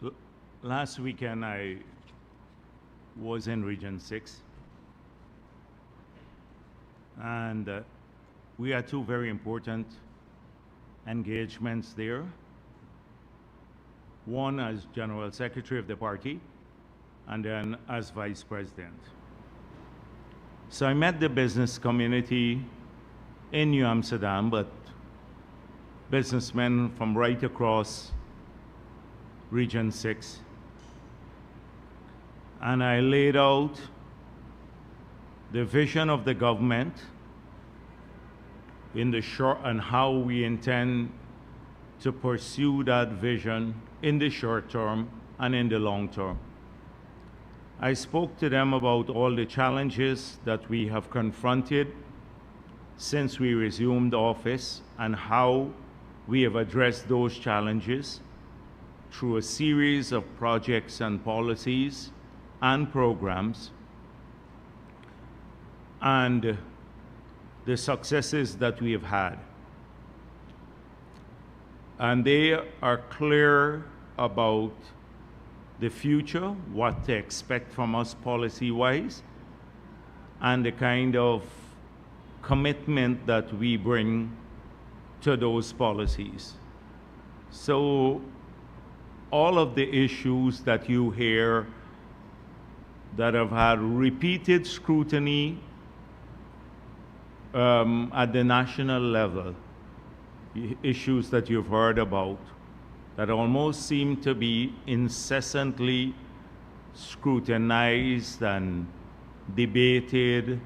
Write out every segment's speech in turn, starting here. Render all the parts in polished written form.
L- Last weekend, I was in Region 6, and we had two very important engagements there. One as General Secretary of the party, and then as Vice President. So I met the business community in New Amsterdam, but businessmen from right across Region 6. And I laid out the vision of the government in the short and how we intend to pursue that vision in the short term and in the long term. I spoke to them about all the challenges that we have confronted since we resumed office and how we have addressed those challenges through a series of projects and policies and programs, and the successes that we have had. And they are clear about the future, what to expect from us policy-wise, and the kind of commitment that we bring to those policies. So all of the issues that you hear that have had repeated scrutiny at the national level, issues that you've heard about, that almost seem to be incessantly scrutinized and debated,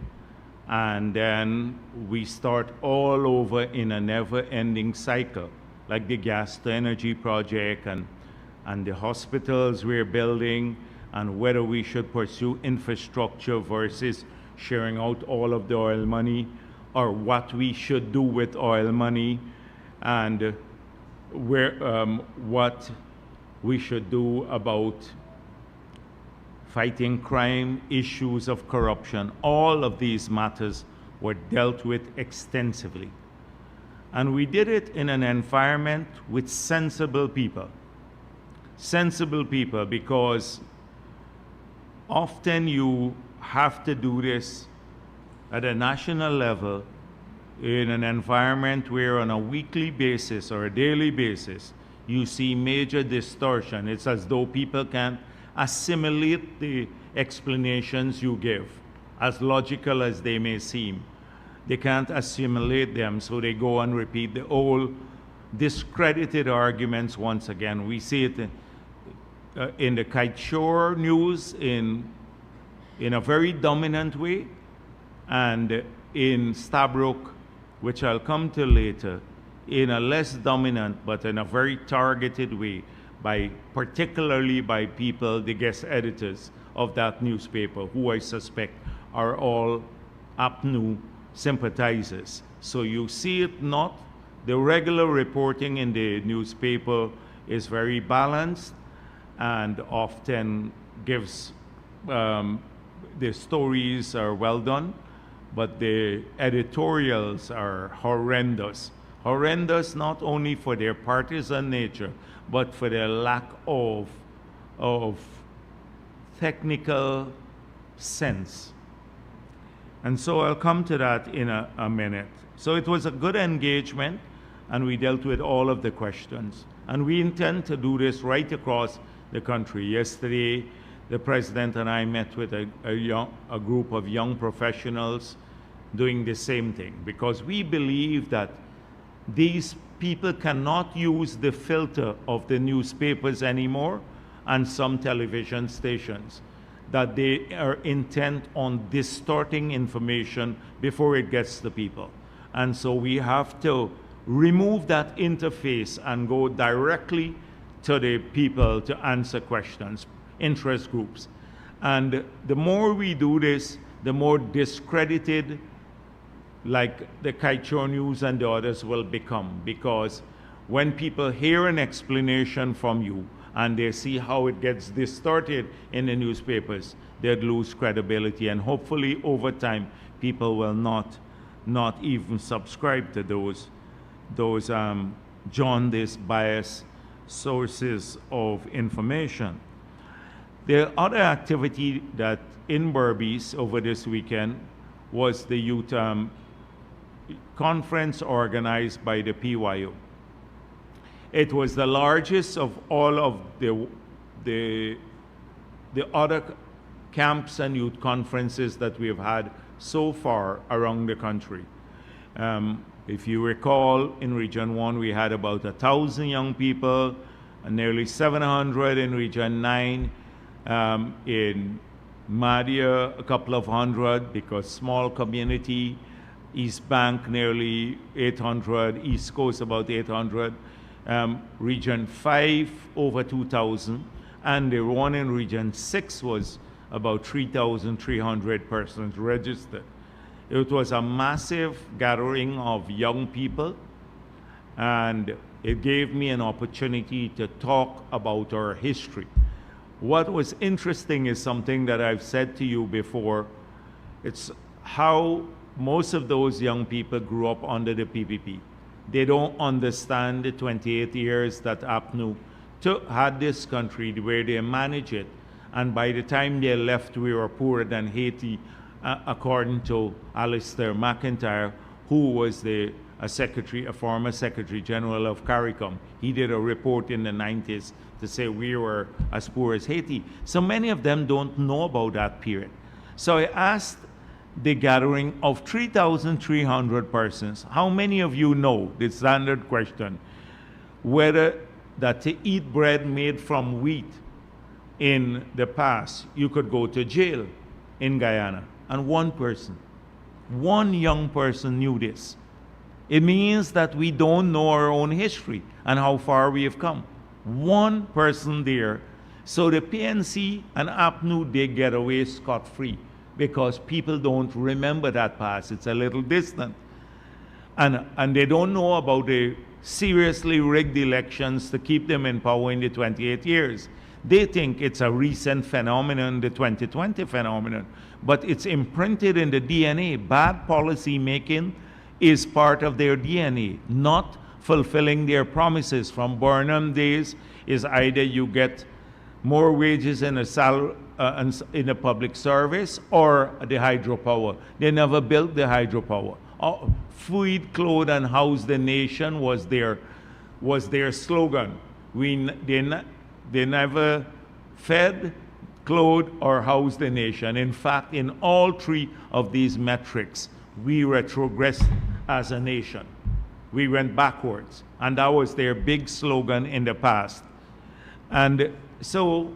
and then we start all over in a never-ending cycle, like the gas-to-energy project and the hospitals we're building, and whether we should pursue infrastructure versus sharing out all of the oil money, or what we should do with oil money, and what we should do about fighting crime, issues of corruption. All of these matters were dealt with extensively. And we did it in an environment with sensible people. Sensible people, because often you have to do this at a national level in an environment where on a weekly basis or a daily basis you see major distortion. It's as though people can't assimilate the explanations you give, as logical as they may seem. They can't assimilate them, so they go and repeat the old discredited arguments once again. We see it in the Kite Shore news in a very dominant way, and in Stabroek, which I'll come to later, in a less dominant but in a very targeted way, particularly by people, the guest editors of that newspaper, who I suspect are all APNU sympathizers. So you see it not, the regular reporting in the newspaper is very balanced and often gives, the stories are well done, but the editorials are horrendous. Horrendous not only for their partisan nature, but for their lack of technical sense. And so I'll come to that in a minute. So it was a good engagement, and we dealt with all of the questions. And we intend to do this right across the country. Yesterday, the President and I met with a group of young professionals doing the same thing, because we believe that these people cannot use the filter of the newspapers anymore and some television stations, that they are intent on distorting information before it gets to people. And so we have to remove that interface and go directly to the people to answer questions, interest groups. And the more we do this, the more discredited, like the Kite Shore News and the others, will become, because when people hear an explanation from you and they see how it gets distorted in the newspapers, they'd lose credibility, and hopefully over time people will not even subscribe to those jaundiced, biased sources of information. The other activity that in Berbice over this weekend was the youth conference organized by the PYO. It was the largest of all of the other camps and youth conferences that we have had so far around the country. If you recall, in Region 1, we had about 1,000 young people, and nearly 700 in Region 9. In Madia, a couple of hundred, because small community. East Bank, nearly 800. East Coast, about 800. Region 5, over 2,000. And the one in Region 6 was about 3,300 persons registered. It was a massive gathering of young people, and it gave me an opportunity to talk about our history. What was interesting is something that I've said to you before. It's how most of those young people grew up under the PPP. They don't understand the 28 years that APNU had this country, where they managed it. And by the time they left, we were poorer than Haiti, according to Alistair McIntyre, who was a former Secretary General of CARICOM. He did a report in the 90s to say we were as poor as Haiti. So many of them don't know about that period. So I asked the gathering of 3,300 persons, how many of you know, the standard question, whether that to eat bread made from wheat in the past, you could go to jail in Guyana? And one person, one young person knew this. It means that we don't know our own history and how far we have come. One person there. So the PNC and APNU, they get away scot-free because people don't remember that past. It's a little distant. And they don't know about the seriously rigged elections to keep them in power in the 28 years. They think it's a recent phenomenon, the 2020 phenomenon, but it's imprinted in the DNA. Bad policy making is part of their DNA. Not fulfilling their promises from Burnham days is either you get more wages in a public service or the hydropower. They never built the hydropower. Feed, clothe, and house the nation was their slogan. They never fed, clothed, or housed the nation. In fact, in all three of these metrics, we retrogressed as a nation. We went backwards. And that was their big slogan in the past. And so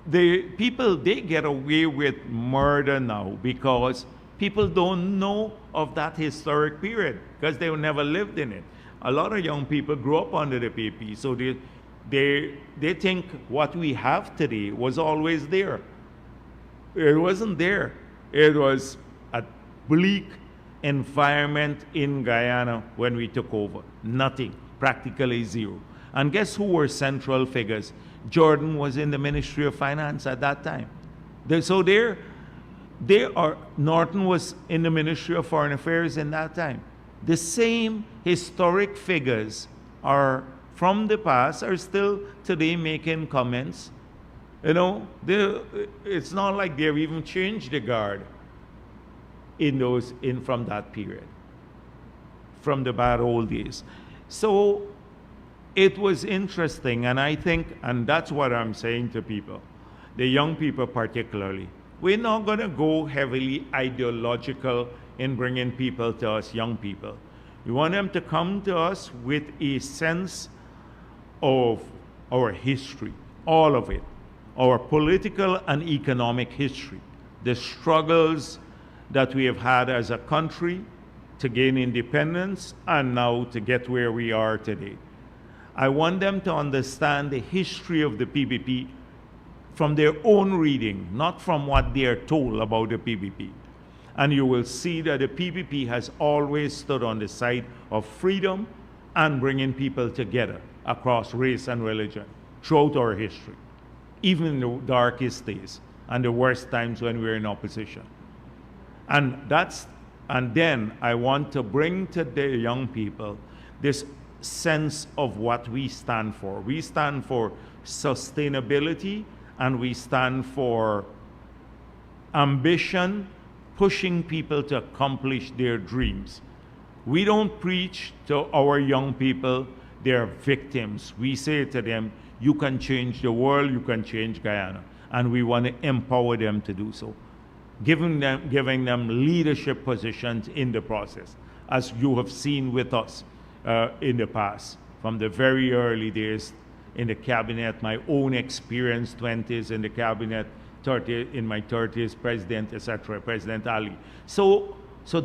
the people, they get away with murder now because people don't know of that historic period because they never lived in it. A lot of young people grew up under the PP, so they think what we have today was always there. It wasn't there. It was a bleak environment in Guyana when we took over. Nothing, practically zero. And guess who were central figures? Jordan was in the Ministry of Finance at that time. Norton was in the Ministry of Foreign Affairs in that time. The same historic figures are from the past are still today making comments. You know, it's not like they've even changed the guard from that period, from the bad old days. So it was interesting, and I think, and that's what I'm saying to people, the young people particularly, we're not going to go heavily ideological in bringing people to us, young people. We want them to come to us with a sense of our history, all of it, our political and economic history, the struggles that we have had as a country to gain independence and now to get where we are today. I want them to understand the history of the PPP from their own reading, not from what they are told about the PPP. And you will see that the PPP has always stood on the side of freedom and bringing people together across race and religion throughout our history, even in the darkest days and the worst times when we're in opposition. And then I want to bring to the young people this sense of what we stand for. We stand for sustainability, and we stand for ambition, pushing people to accomplish their dreams. We don't preach to our young people they're victims. We say to them, you can change the world, you can change Guyana. And we want to empower them to do so, giving them leadership positions in the process, as you have seen with us in the past, from the very early days in the cabinet, my own experience, 20s in the cabinet, 30 in my 30s, president, etc., President Ali. So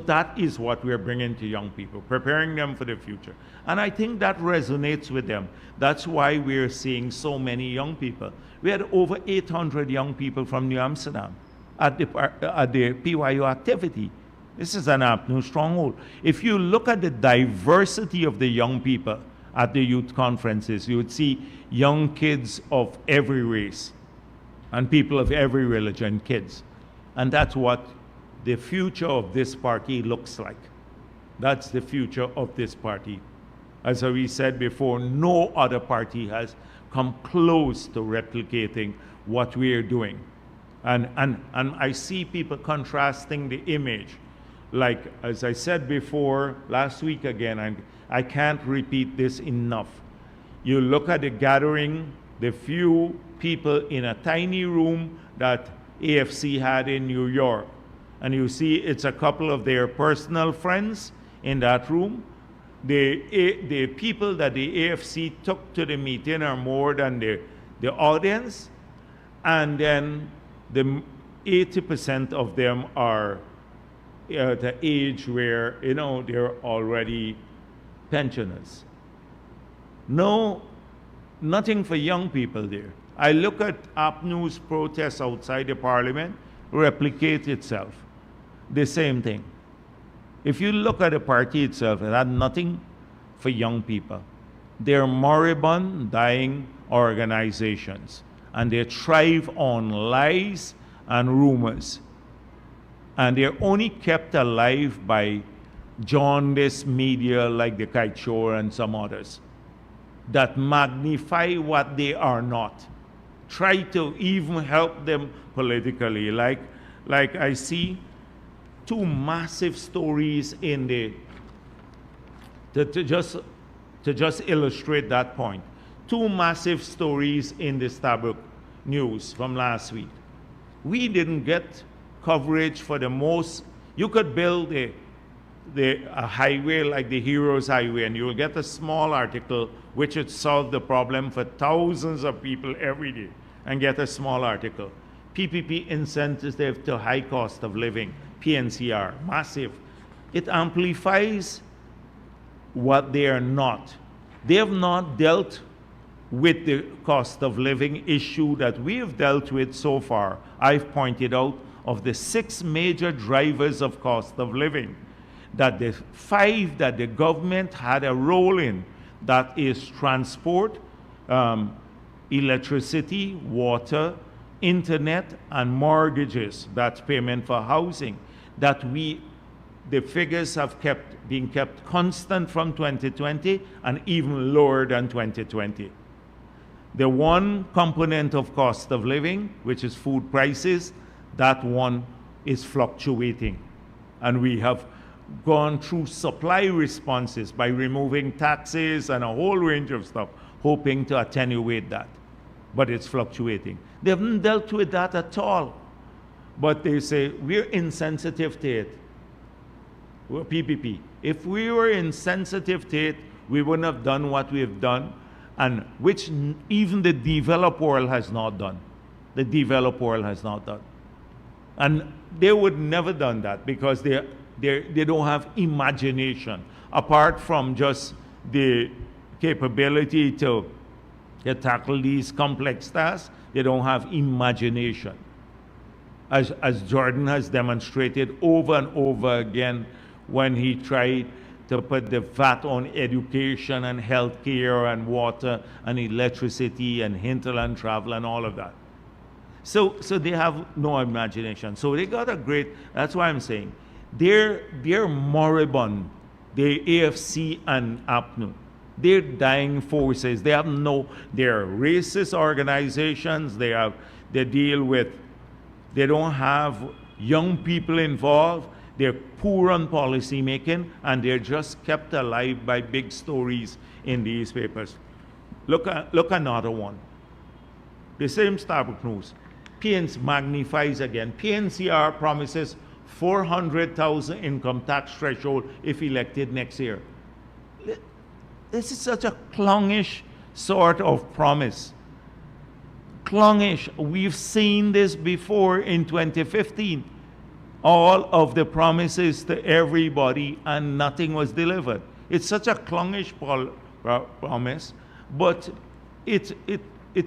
that is what we're bringing to young people, preparing them for the future. And I think that resonates with them. That's why we're seeing so many young people. We had over 800 young people from New Amsterdam at the PYU activity. This is an APNU stronghold. If you look at the diversity of the young people at the youth conferences, you would see young kids of every race and people of every religion, kids. And that's what the future of this party looks like. That's the future of this party. As we said before, no other party has come close to replicating what we are doing. And I see people contrasting the image. Like, as I said before, last week again, and I can't repeat this enough. You look at the gathering, the few people in a tiny room that AFC had in New York, and you see it's a couple of their personal friends in that room. The people that the AFC took to the meeting are more than the audience, and then the 80% of them are at the age where, you know, they're already pensioners. No, nothing for young people there. I look at APNU's protests outside the parliament, replicate itself. The same thing. If you look at the party itself, it had nothing for young people. They're moribund, dying organizations, and they thrive on lies and rumors. And they're only kept alive by jaundiced media like the Kite Show and some others that magnify what they are not. Try to even help them politically. Like I see two massive stories in the, to just illustrate that point. Two massive stories in the Stabroek News from last week. We didn't get coverage for the most. You could build a highway like the Heroes Highway, and you'll get a small article which would solve the problem for thousands of people every day, and get a small article. PPP insensitive to high cost of living, PNCR, massive. It amplifies what they are not. They have not dealt with the cost of living issue that we have dealt with so far. I've pointed out of the 6 major drivers of cost of living, that the 5 that the government had a role in, that is transport, electricity, water, internet, and mortgages, that's payment for housing, that the figures have been kept constant from 2020 and even lower than 2020. The one component of cost of living, which is food prices, that one is fluctuating. And we have gone through supply responses by removing taxes and a whole range of stuff, hoping to attenuate that. But it's fluctuating. They haven't dealt with that at all. But they say, we're insensitive to it. We're PPP. If we were insensitive to it, we wouldn't have done what we have done, and which even the developed world has not done. The developed world has not done. And they would never done that because they don't have imagination, apart from just the capability to tackle these complex tasks. They don't have imagination. As Jordan has demonstrated over and over again when he tried to put the VAT on education and healthcare and water and electricity and hinterland travel and all of that. So they have no imagination. So they got a great, that's why I'm saying, they're moribund, the AFC and APNU. They're dying forces. They have they're racist organizations. They deal with, they don't have young people involved. They're poor on policy making, and they're just kept alive by big stories in these papers. Look another one. The same Starbuck News. PNC magnifies again. PNCR promises 400,000 income tax threshold if elected next year. This is such a clownish sort of promise. Clownish. We've seen this before in 2015. All of the promises to everybody and nothing was delivered. It's such a clownish promise, but it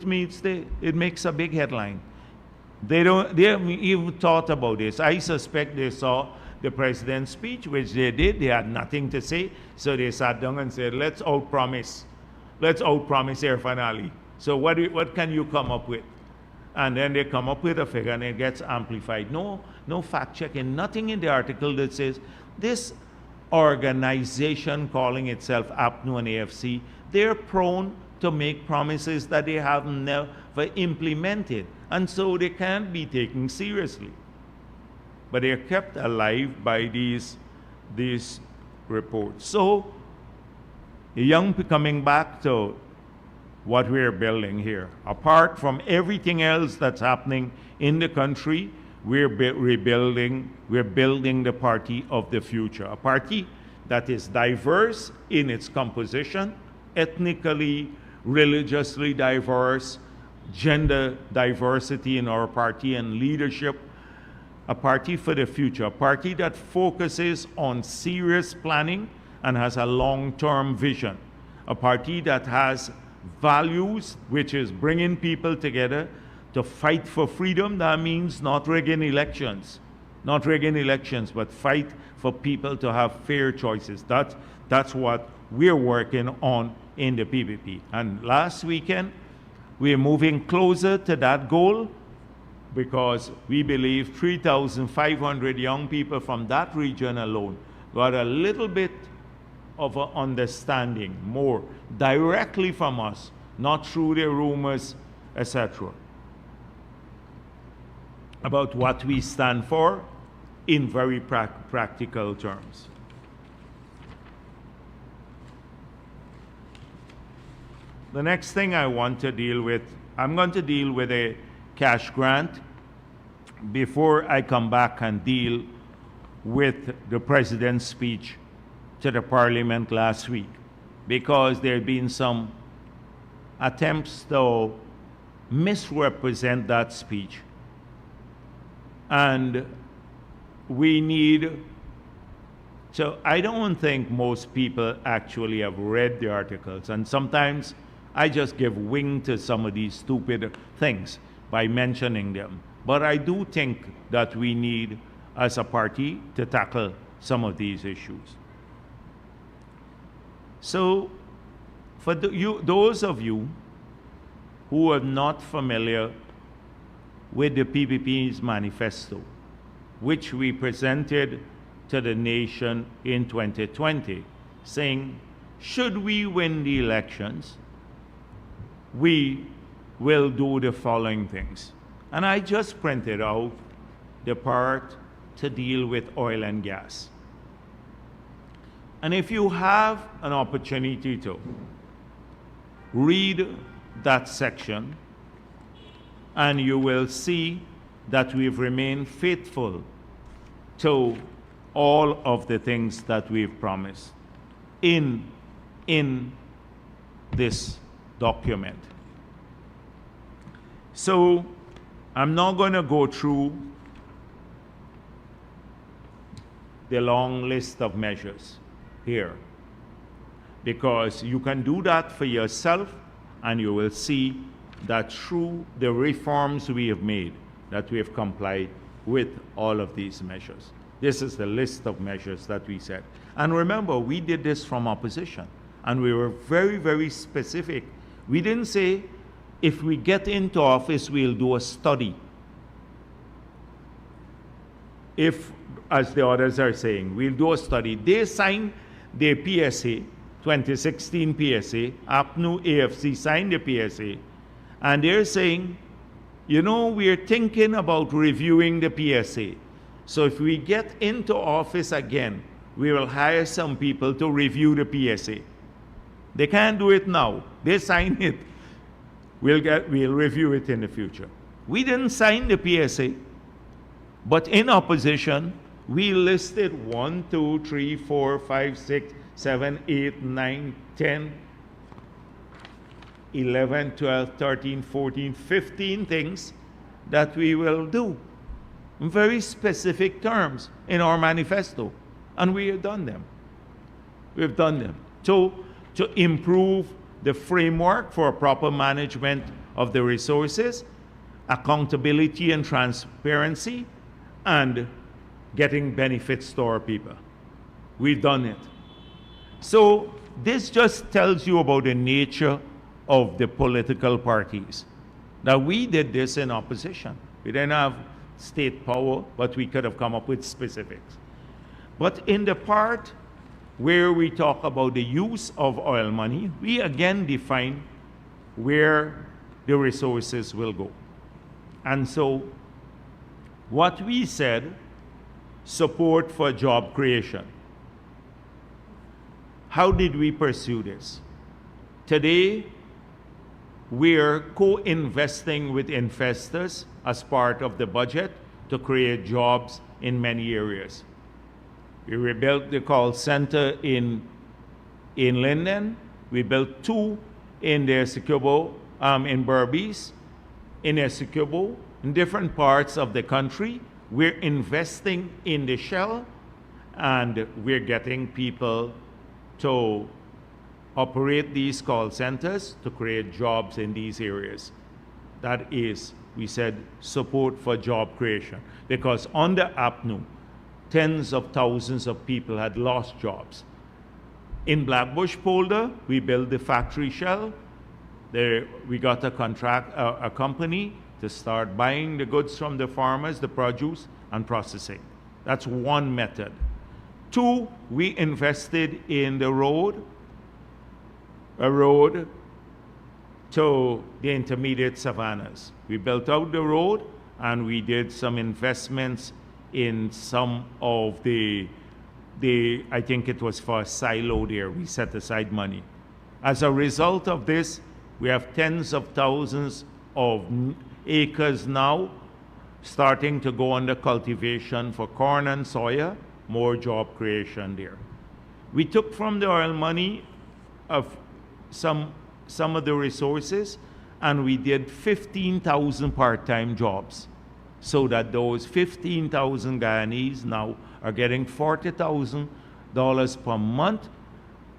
makes a big headline. They haven't even thought about this. I suspect they saw the president's speech, which they did. They had nothing to say, so they sat down and said, let's outpromise. Let's outpromise Air Finale. So what can you come up with? And then they come up with a figure and it gets amplified. No fact checking, nothing in the article that says this organization calling itself APNU and AFC, they're prone to make promises that they have never implemented. And so they can't be taken seriously. But they're kept alive by these reports. So, the young people coming back to what we're building here. Apart from everything else that's happening in the country, we're building the party of the future. A party that is diverse in its composition, ethnically, religiously diverse, gender diversity in our party and leadership. A party for the future, a party that focuses on serious planning and has a long-term vision. A party that has values, which is bringing people together to fight for freedom. That means not rigging elections, but fight for people to have fair choices. That's what we're working on in the PPP. And last weekend, we're moving closer to that goal because we believe 3,500 young people from that region alone got a little bit of an understanding, more directly from us, not through their rumors, etc., about what we stand for in very practical terms. The next thing I want to deal with, I'm going to deal with a cash grant before I come back and deal with the president's speech to the parliament last week, because there have been some attempts to misrepresent that speech. And we need to, I don't think most people actually have read the articles, and sometimes I just give wing to some of these stupid things by mentioning them. But I do think that we need, as a party, to tackle some of these issues. So, for those of you who are not familiar with the PPP's manifesto, which we presented to the nation in 2020, saying, should we win the elections, we will do the following things. And I just printed out the part to deal with oil and gas. And if you have an opportunity to read that section, and you will see that we've remained faithful to all of the things that we've promised in this document. So I'm not going to go through the long list of measures here, because you can do that for yourself, and you will see that through the reforms we have made, that we have complied with all of these measures. This is the list of measures that we said. And remember, we did this from opposition, and we were very, very specific. We didn't say, if we get into office, we'll do a study. If, as the others are saying, we'll do a study. They signed their PSA 2016 PSA. APNU, AFC signed the PSA, and they're saying, you know, we're thinking about reviewing the PSA. So if we get into office again, we will hire some people to review the PSA. They can't do it now. They sign it. We'll review it in the future. We didn't sign the PSA, but in opposition, we listed 1, 2, 3, 4, 5, 6, 7, 8, 9, 10, 11, 12, 13, 14, 15 things that we will do in very specific terms in our manifesto. And we have done them. We've done them. To improve the framework for proper management of the resources, accountability and transparency, and getting benefits to our people. We've done it. So this just tells you about the nature of the political parties. Now, we did this in opposition. We didn't have state power, but we could have come up with specifics. But in the part where we talk about the use of oil money, we again define where the resources will go. And so what we said, support for job creation. How did we pursue this? Today, we're co-investing with investors as part of the budget to create jobs in many areas. We rebuilt the call center in Linden. We built 2 in the Essequibo, in Berbice, in Essequibo, in different parts of the country. We're investing in the shell, and we're getting people to operate these call centers to create jobs in these areas. That is, we said, support for job creation. Because under APNU, tens of thousands of people had lost jobs. In Blackbush Polder, we built the factory shell. There, we got a company to start buying the goods from the farmers, the produce, and processing. That's one method. 2, we invested in the road, a road to the intermediate savannas. We built out the road, and we did some investments in some of the I think it was for a silo there. We set aside money. As a result of this, we have tens of thousands of acres now starting to go under cultivation for corn and soya, more job creation there. We took from the oil money of some of the resources, and we did 15,000 part-time jobs, so that those 15,000 Guyanese now are getting $40,000 per month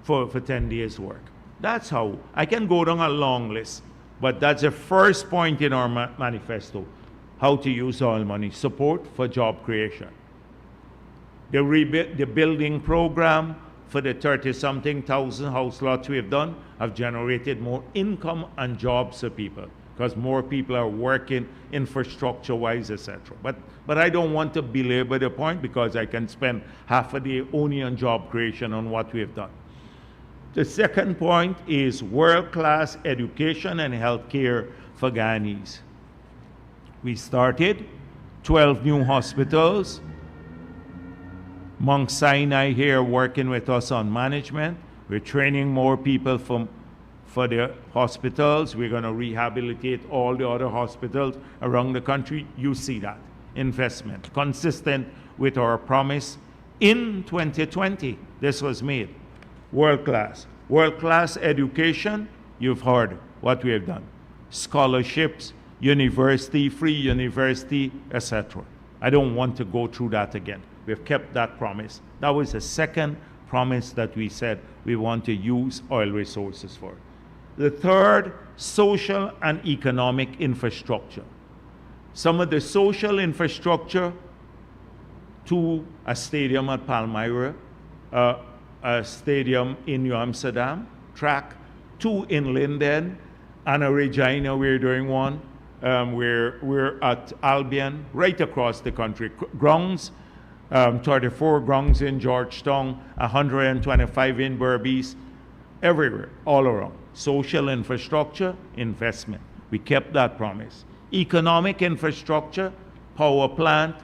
for 10 days work. That's how. I can go down a long list, but that's the first point in our manifesto, how to use oil money, support for job creation. The building program for the 30-something thousand house lots we have done have generated more income and jobs for people, because more people are working infrastructure-wise, etc. But I don't want to belabor the point, because I can spend half a day only on job creation on what we have done. The second point is world-class education and healthcare for Guyanese. We started 12 new hospitals. Mount Sinai here working with us on management. We're training more people for the hospitals. We're going to rehabilitate all the other hospitals around the country. You see that investment, consistent with our promise. In 2020, this was made. World-class education, you've heard what we have done. Scholarships, university, free university, etc. I don't want to go through that again. We've kept that promise. That was the second promise that we said we want to use oil resources for. The third, social and economic infrastructure. Some of the social infrastructure, to a stadium at Palmyra, a stadium in New Amsterdam, track, 2 in Linden, and a Regina, we're doing one. We're at Albion, right across the country. Grounds, 34 grounds in Georgetown, 125 in Berbice, everywhere, all around. Social infrastructure, investment. We kept that promise. Economic infrastructure, power plant,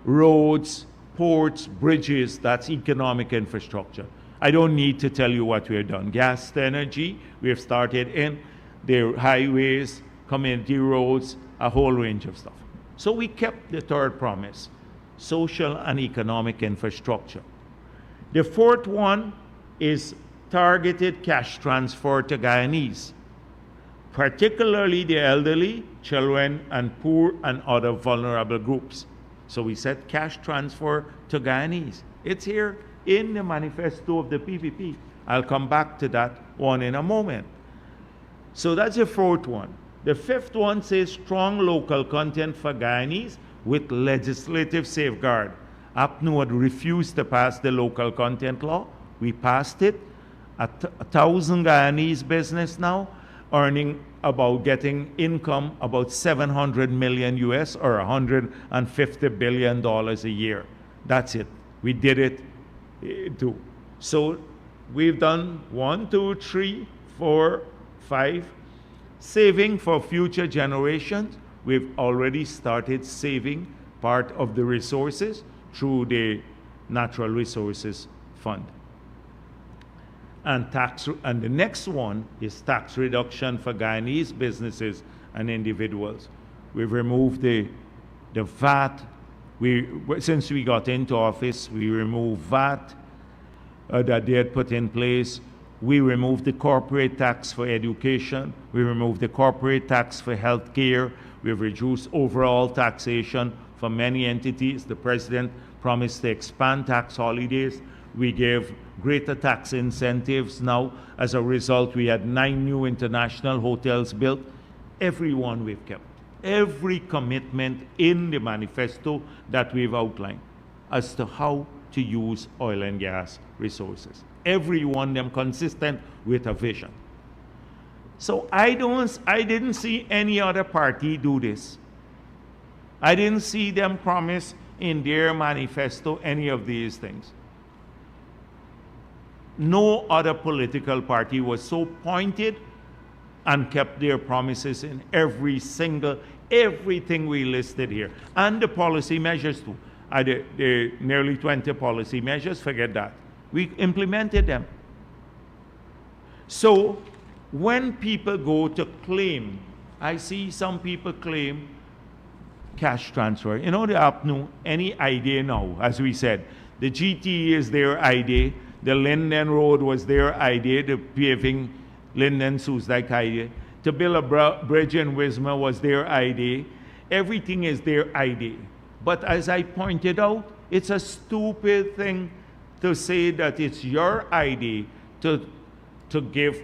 roads, ports, bridges, that's economic infrastructure. I don't need to tell you what we've done. Gas to energy, we have started in the highways, community roads, a whole range of stuff. So we kept the third promise, social and economic infrastructure. The fourth one is targeted cash transfer to Guyanese, particularly the elderly, children, and poor and other vulnerable groups. So we said cash transfer to Guyanese. It's here in the manifesto of the PPP. I'll come back to that one in a moment. So that's the fourth one. The fifth one says strong local content for Guyanese with legislative safeguard. APNU had refused to pass the local content law. We passed it. 1,000 Guyanese business now earning about getting income about 700 million US or $150 billion a year. That's it. We did it too. So we've done 1, 2, 3, 4, 5. Saving for future generations. We've already started saving part of the resources through the Natural Resources Fund. And the next one is tax reduction for Guyanese businesses and individuals. We've removed the VAT. Since we got into office, we removed VAT that they had put in place. We removed the corporate tax for education. We removed the corporate tax for health care. We've reduced overall taxation for many entities. The president promised to expand tax holidays. We gave greater tax incentives. Now, as a result, we had 9 new international hotels built. Every one we've kept. Every commitment in the manifesto that we've outlined as to how to use oil and gas resources. Every one of them consistent with a vision. So I didn't see any other party do this. I didn't see them promise in their manifesto any of these things. No other political party was so pointed and kept their promises in everything we listed here. And the policy measures too. The nearly 20 policy measures, forget that. We implemented them. So when people go to claim, I see some people claim cash transfer. You know, the APNU, any idea now, as we said, the GT is their idea, the Linden Road was their idea, the paving Linden-Soesdijk idea, to build a bridge in Wismar was their idea. Everything is their idea. But as I pointed out, it's a stupid thing to say that it's your idea to give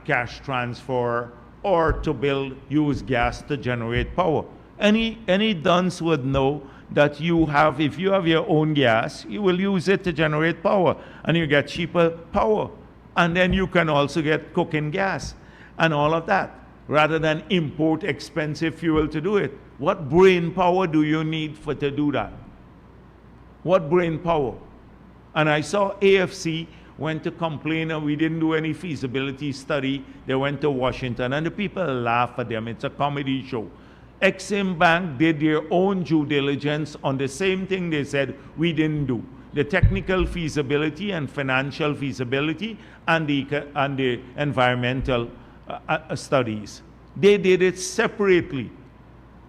cash transfer or to use gas to generate power. Any dunce would know that if you have your own gas, you will use it to generate power, and you get cheaper power. And then you can also get cooking gas and all of that, rather than import expensive fuel to do it. What brain power do you need to do that? What brain power? And I saw AFC went to complain and we didn't do any feasibility study. They went to Washington and the people laugh at them. It's a comedy show. Exim Bank did their own due diligence on the same thing they said we didn't do. The technical feasibility and financial feasibility and the environmental studies. They did it separately.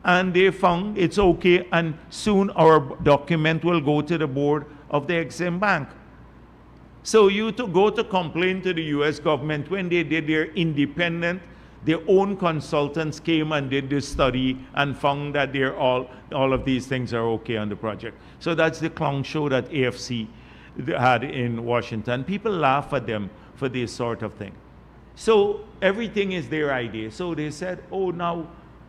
And they found it's okay, and soon our document will go to the board of the Exim Bank. So you to go to complain to the US government when they did their independent, their own consultants came and did this study and found that all of these things are okay on the project. So that's the clown show that AFC had in Washington. People laugh at them for this sort of thing. So everything is their idea. So they said, oh, now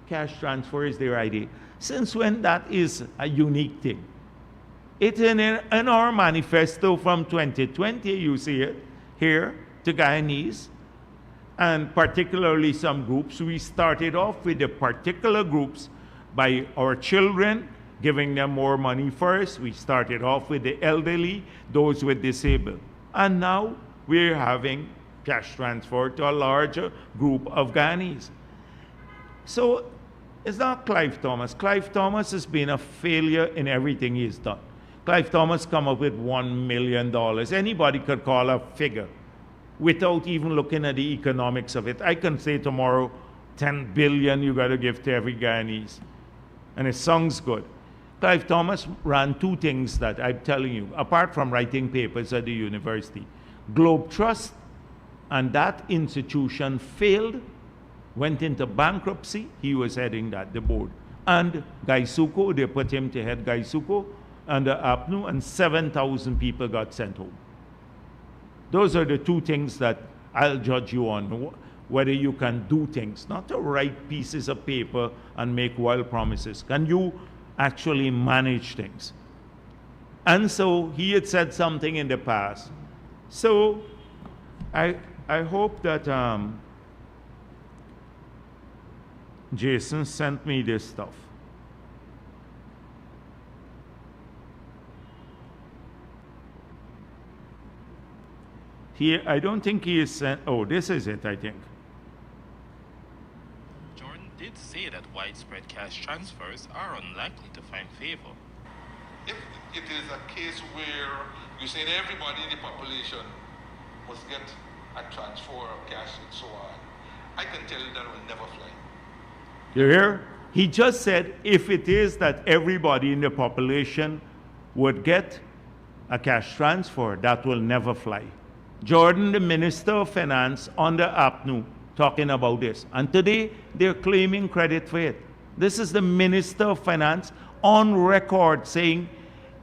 cash transfer is their idea. Since when that is a unique thing? It's in our manifesto from 2020, you see it here, to Guyanese, and particularly some groups. We started off with the particular groups by our children, giving them more money first. We started off with the elderly, those with disabled. And now we're having cash transfer to a larger group of Guyanese. So it's not Clive Thomas. Clive Thomas has been a failure in everything he's done. Clive Thomas come up with $1 million. Anybody could call a figure without even looking at the economics of it. I can say tomorrow, 10 billion you got to give to every Guyanese. And it sounds good. Clive Thomas ran two things that I'm telling you, apart from writing papers at the university. Globe Trust, and that institution failed, went into bankruptcy. He was heading that, the board. And Gaisuko, they put him to head Gaisuko under APNU, and 7,000 people got sent home. Those are the two things that I'll judge you on, whether you can do things, not to write pieces of paper and make wild promises. Can you actually manage things? And so he had said something in the past. So I hope that Jason sent me this stuff. Here, I don't think he is sent. Oh, this is it, I think. Jordan did say that widespread cash transfers are unlikely to find favor. If it is a case where you're saying everybody in the population must get a transfer of cash and so on, I can tell you that will never fly. You hear? He just said if it is that everybody in the population would get a cash transfer, that will never fly. Jordan, the Minister of Finance under APNU, talking about this. And today, they're claiming credit for it. This is the Minister of Finance on record saying,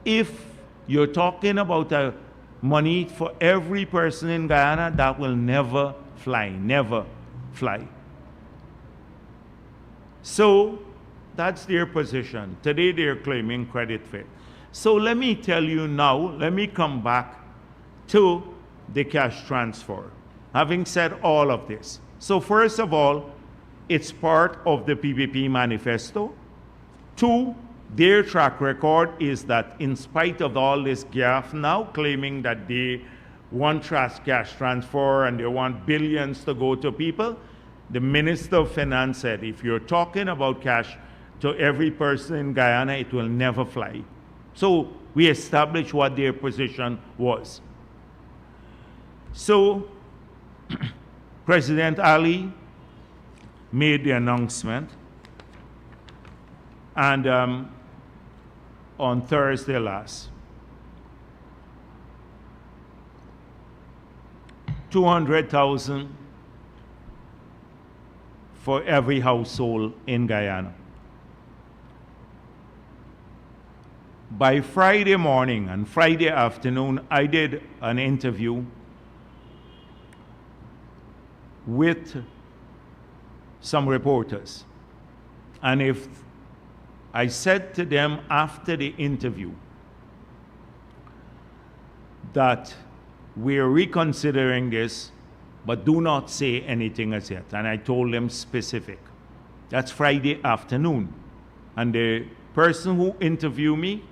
if you're talking about money for every person in Guyana, that will never fly, never fly. So that's their position. Today, they're claiming credit for it. So let me tell you now, let me come back to the cash transfer. Having said all of this, so first of all, it's part of the PPP manifesto. Two, their track record is that in spite of all this gaffe now claiming that they want cash transfer and they want billions to go to people, the Minister of Finance said, if you're talking about cash to every person in Guyana, it will never fly. So we established what their position was. So President Ali made the announcement, and on Thursday last, 200,000 for every household in Guyana. By Friday morning and Friday afternoon, I did an interview with some reporters. And if I said to them after the interview that we're reconsidering this, but do not say anything as yet. And I told them specific. That's Friday afternoon. And the person who interviewed me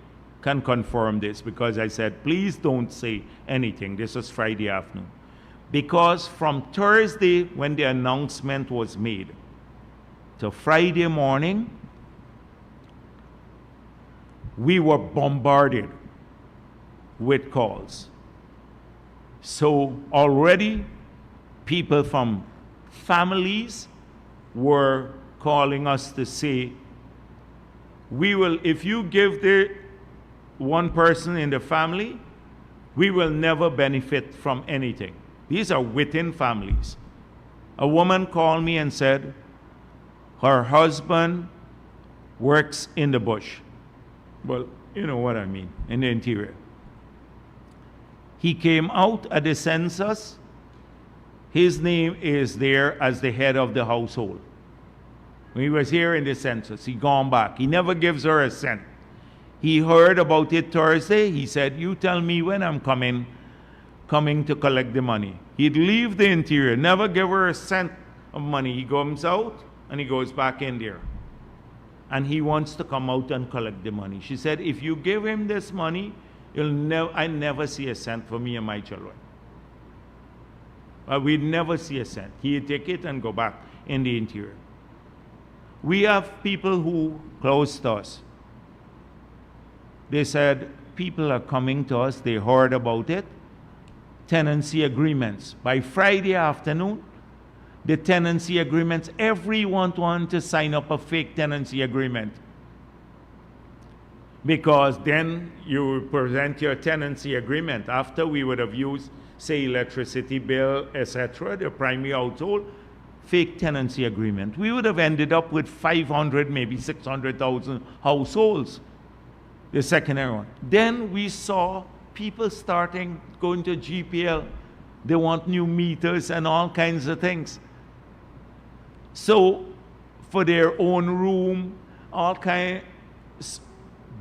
can confirm this, because I said, please don't say anything. This was Friday afternoon. Because from Thursday, when the announcement was made, to Friday morning, we were bombarded with calls. So already, people from families were calling us to say, we will, if you give the one person in the family, we will never benefit from anything. These are within families. A woman called me and said her husband works in the bush. Well, you know what I mean, in the interior. He came out at the census. His name is there as the head of the household. When he was here in the census, he gone back. He never gives her a cent. He heard about it Thursday. He said, you tell me when I'm coming to collect the money. He'd leave the interior, never give her a cent of money. He comes out and he goes back in there. And he wants to come out and collect the money. She said, if you give him this money, I never see a cent for me and my children. We'd never see a cent. He'd take it and go back in the interior. We have people who close to us. They said, people are coming to us, they heard about it. Tenancy agreements. By Friday afternoon, the tenancy agreements, everyone wanted to sign up a fake tenancy agreement. Because then you present your tenancy agreement. After we would have used, say, electricity bill, etc., the primary household, fake tenancy agreement. We would have ended up with 500, maybe 600,000 households, the secondary one. Then we saw people starting going to GPL. They want new meters and all kinds of things. So for their own room, all kinds.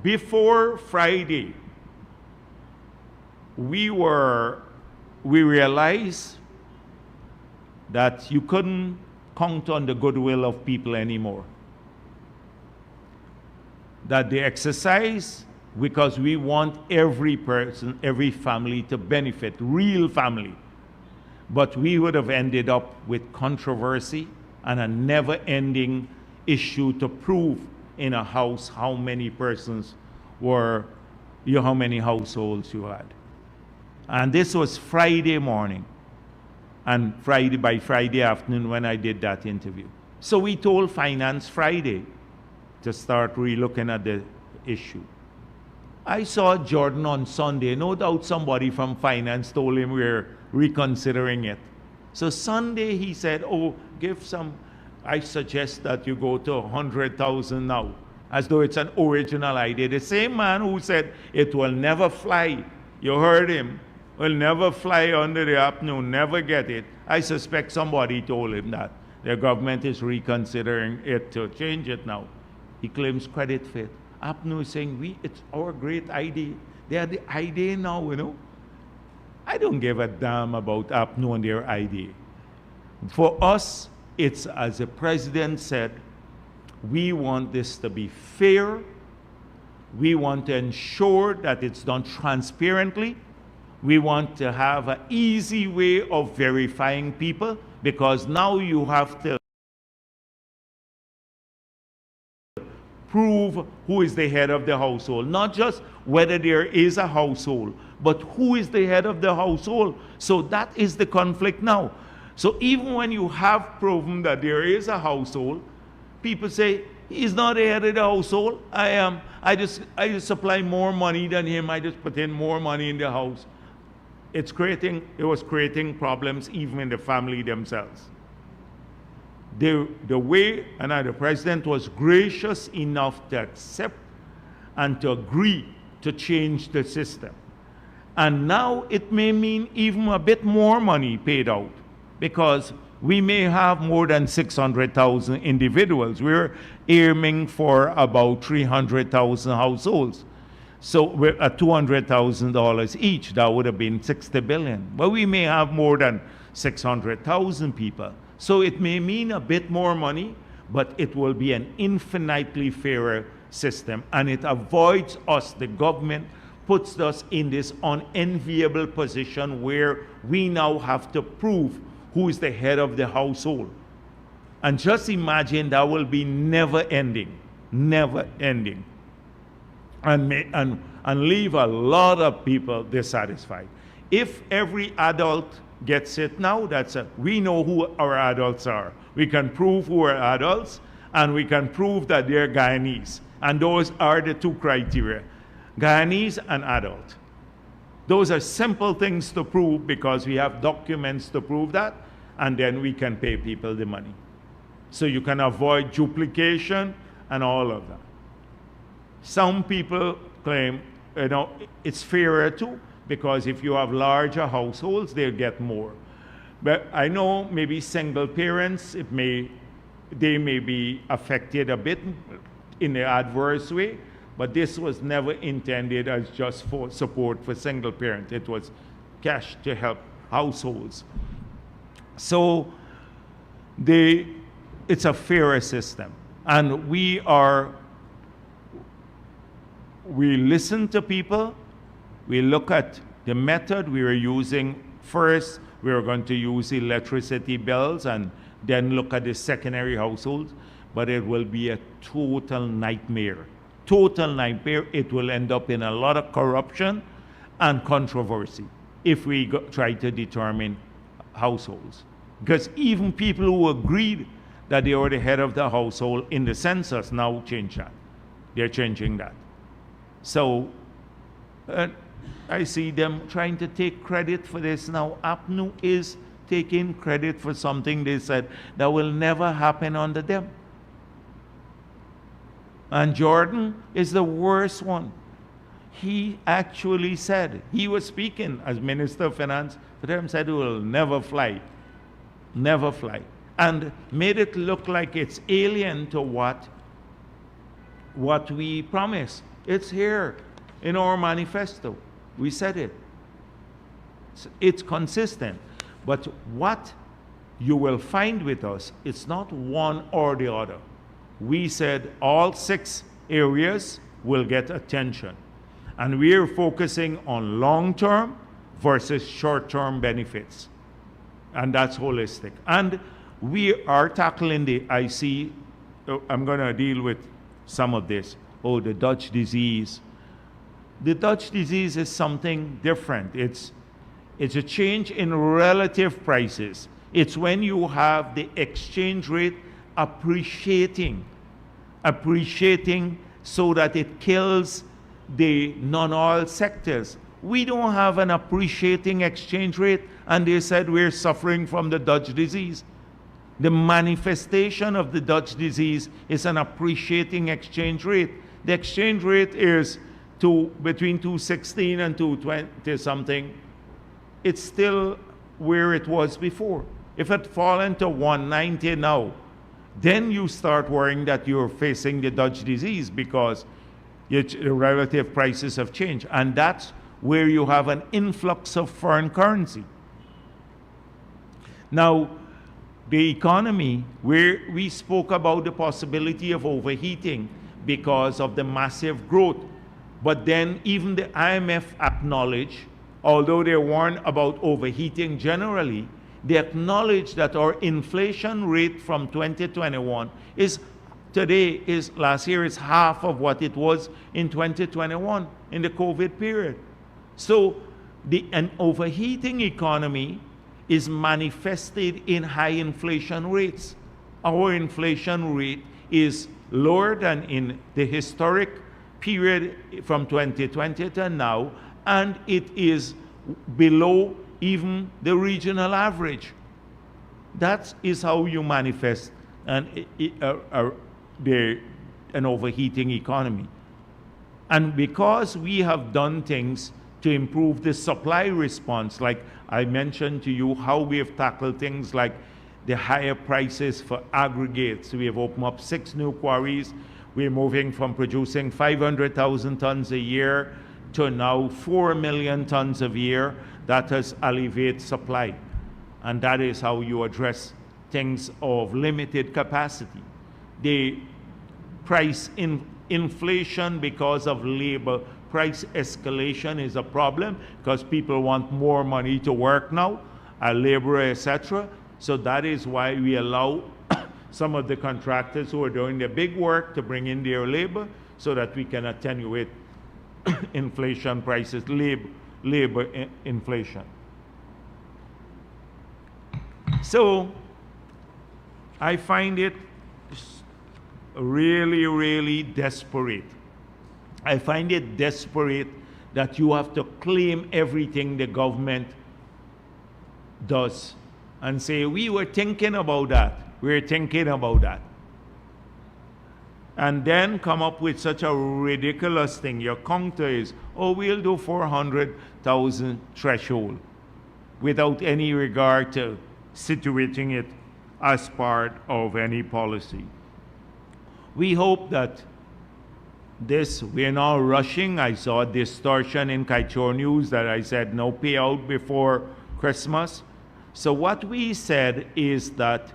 Before Friday, we realized that you couldn't count on the goodwill of people anymore. That they exercise, because we want every person, every family to benefit, real family. But we would have ended up with controversy and a never-ending issue to prove in a house how many persons were, how many households you had. And this was Friday morning, and by Friday afternoon when I did that interview. So we told Finance Friday to start re-looking at the issue. I saw Jordan on Sunday. No doubt somebody from Finance told him we're reconsidering it. So Sunday he said, oh, I suggest that you go to 100,000 now, as though it's an original idea. The same man who said it will never fly, you heard him, will never fly under the afternoon, never get it. I suspect somebody told him that. The government is reconsidering it to change it now. He claims credit for it. APNU is saying, it's our great idea. They are the idea now, you know. I don't give a damn about APNU and their idea. For us, it's as the president said, we want this to be fair. We want to ensure that it's done transparently. We want to have an easy way of verifying people, because now you have to prove who is the head of the household. Not just whether there is a household, but who is the head of the household. So that is the conflict now. So even when you have proven that there is a household, people say, he's not the head of the household. I just supply more money than him. I just put in more money in the house. It was creating problems even in the family themselves. The way, and the president was gracious enough to accept and to agree to change the system. And now it may mean even a bit more money paid out, because we may have more than 600,000 individuals. We're aiming for about 300,000 households. So we're at $200,000 each. That would have been 60 billion. But we may have more than 600,000 people. So it may mean a bit more money, but it will be an infinitely fairer system. And it avoids us, the government puts us in this unenviable position where we now have to prove who is the head of the household. And just imagine that will be never ending, never ending. And leave a lot of people dissatisfied. If every adult gets it now, we know who our adults are. We can prove who are adults, and we can prove that they're Guyanese. And those are the two criteria, Guyanese and adult. Those are simple things to prove because we have documents to prove that, and then we can pay people the money. So you can avoid duplication and all of that. Some people claim, it's fairer too, because if you have larger households, they'll get more. But I know maybe single parents, they may be affected a bit in the adverse way, but this was never intended as just for support for single parents. It was cash to help households. So it's a fairer system. And we listen to people, we look at the method we were using. First, we're going to use electricity bills and then look at the secondary households, but it will be a total nightmare. Total nightmare. It will end up in a lot of corruption and controversy if we try to determine households. Because even people who agreed that they were the head of the household in the census now change that. They're changing that. So I see them trying to take credit for this now. APNU is taking credit for something they said that will never happen under them. And Jordan is the worst one. He actually said, he was speaking as Minister of Finance for them, said it will never fly. Never fly. And made it look like it's alien to what we promised. It's here in our manifesto. We said it. It's consistent. But what you will find with us, it's not one or the other. We said all 6 areas will get attention. And we're focusing on long-term versus short-term benefits. And that's holistic. And we are tackling I'm going to deal with some of this. Oh, the Dutch disease. The Dutch disease is something different. It's a change in relative prices. It's when you have the exchange rate appreciating so that it kills the non-oil sectors. We don't have an appreciating exchange rate, and they said we're suffering from the Dutch disease. The manifestation of the Dutch disease is an appreciating exchange rate. The exchange rate is between 216 and 220 something. It's still where it was before. If it fallen to 190 now, then you start worrying that you're facing the Dutch disease because the relative prices have changed. And that's where you have an influx of foreign currency. Now, the economy, where we spoke about the possibility of overheating because of the massive growth. But then even the IMF acknowledged, although they warned about overheating generally, they acknowledged that our inflation rate from 2021 last year is half of what it was in 2021 in the COVID period. So an overheating economy is manifested in high inflation rates. Our inflation rate is lower than in the historic period from 2020 to now, and it is below even the regional average. That is how you manifest an overheating economy. And because we have done things to improve the supply response, like I mentioned to you how we have tackled things like the higher prices for aggregates. We have opened up 6 new quarries. We're moving from producing 500,000 tons a year to now 4 million tons a year. That has alleviated supply. And that is how you address things of limited capacity. The price inflation because of labor price escalation is a problem because people want more money to work now, labor, etc. So that is why we allow some of the contractors who are doing the big work to bring in their labor so that we can attenuate inflation prices, labor inflation. So I find it really, really desperate. I find it desperate that you have to claim everything the government does and say, we were thinking about that. We're thinking about that. And then come up with such a ridiculous thing. Your counter is, oh, we'll do 400,000 threshold without any regard to situating it as part of any policy. We hope that we're now rushing. I saw a distortion in Kaichor News that I said no payout before Christmas. So what we said is that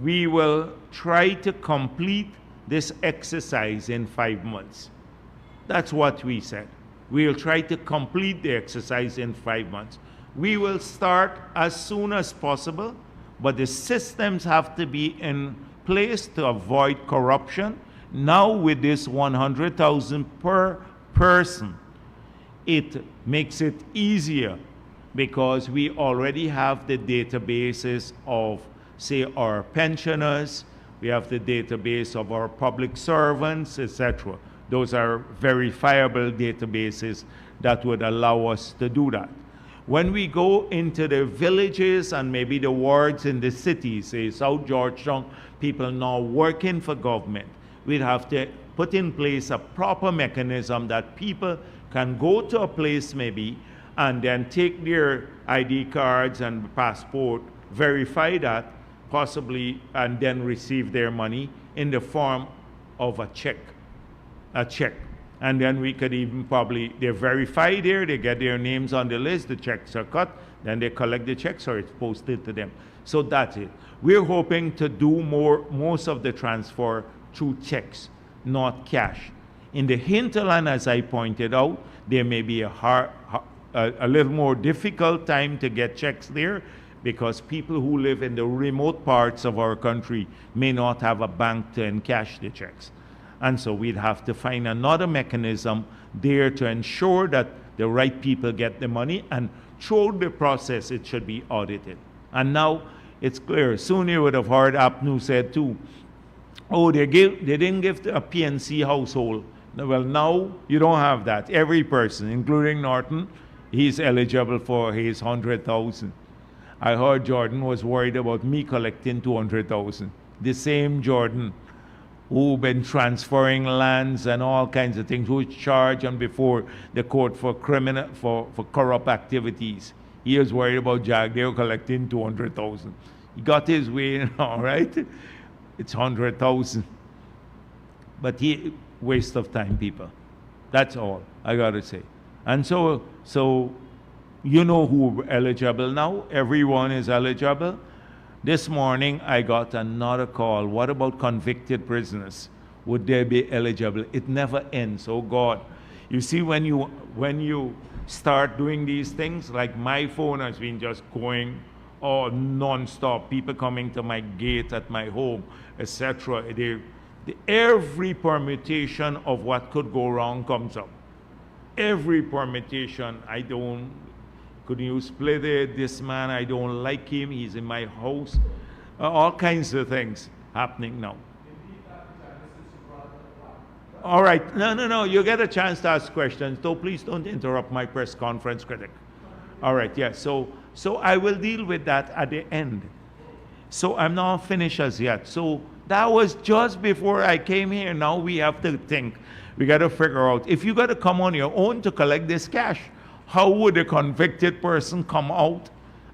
we will try to complete this exercise in 5 months. That's what we said. We'll try to complete the exercise in 5 months. We will start as soon as possible, but the systems have to be in place to avoid corruption. Now with this 100,000 per person, it makes it easier because we already have the databases of, say, our pensioners, we have the database of our public servants, etc. Those are verifiable databases that would allow us to do that. When we go into the villages and maybe the wards in the cities, say South Georgetown, people now working for government, we'd have to put in place a proper mechanism that people can go to a place maybe and then take their ID cards and passport, verify that possibly, and then receive their money in the form of a check. And then we could even probably, they verify there, they get their names on the list, the checks are cut, then they collect the checks or it's posted to them. So that's it. We're hoping to do most of the transfer through checks, not cash. In the hinterland, as I pointed out, there may be a little more difficult time to get checks there because people who live in the remote parts of our country may not have a bank to encash the checks. And so we'd have to find another mechanism there to ensure that the right people get the money, and through the process it should be audited. And now it's clear. Soon you would have heard APNU said too, oh, they didn't give a PNC household. Well, now you don't have that. Every person, including Norton, he's eligible for his 100,000. I heard Jordan was worried about me collecting 200,000. The same Jordan who've been transferring lands and all kinds of things, who's charged and before the court for corrupt activities. He was worried about Jack. They were collecting 200,000. He got his way now, right? It's 100,000. But waste of time, people. That's all I gotta say. And so you know who are eligible now. Everyone is eligible. This morning I got another call. What about convicted prisoners? Would they be eligible? It never ends. Oh God. You see, when you start doing these things, like my phone has been just going non-stop, people coming to my gate at my home, etc. Every permutation of what could go wrong comes up. Every permutation. Could you split it? This man, I don't like him. He's in my house. All kinds of things happening now. All right. No. You get a chance to ask questions. So please don't interrupt my press conference, Critic. All right. Yeah. So I will deal with that at the end. So I'm not finished as yet. So that was just before I came here. Now we have to think. We got to figure out, if you got to come on your own to collect this cash, how would a convicted person come out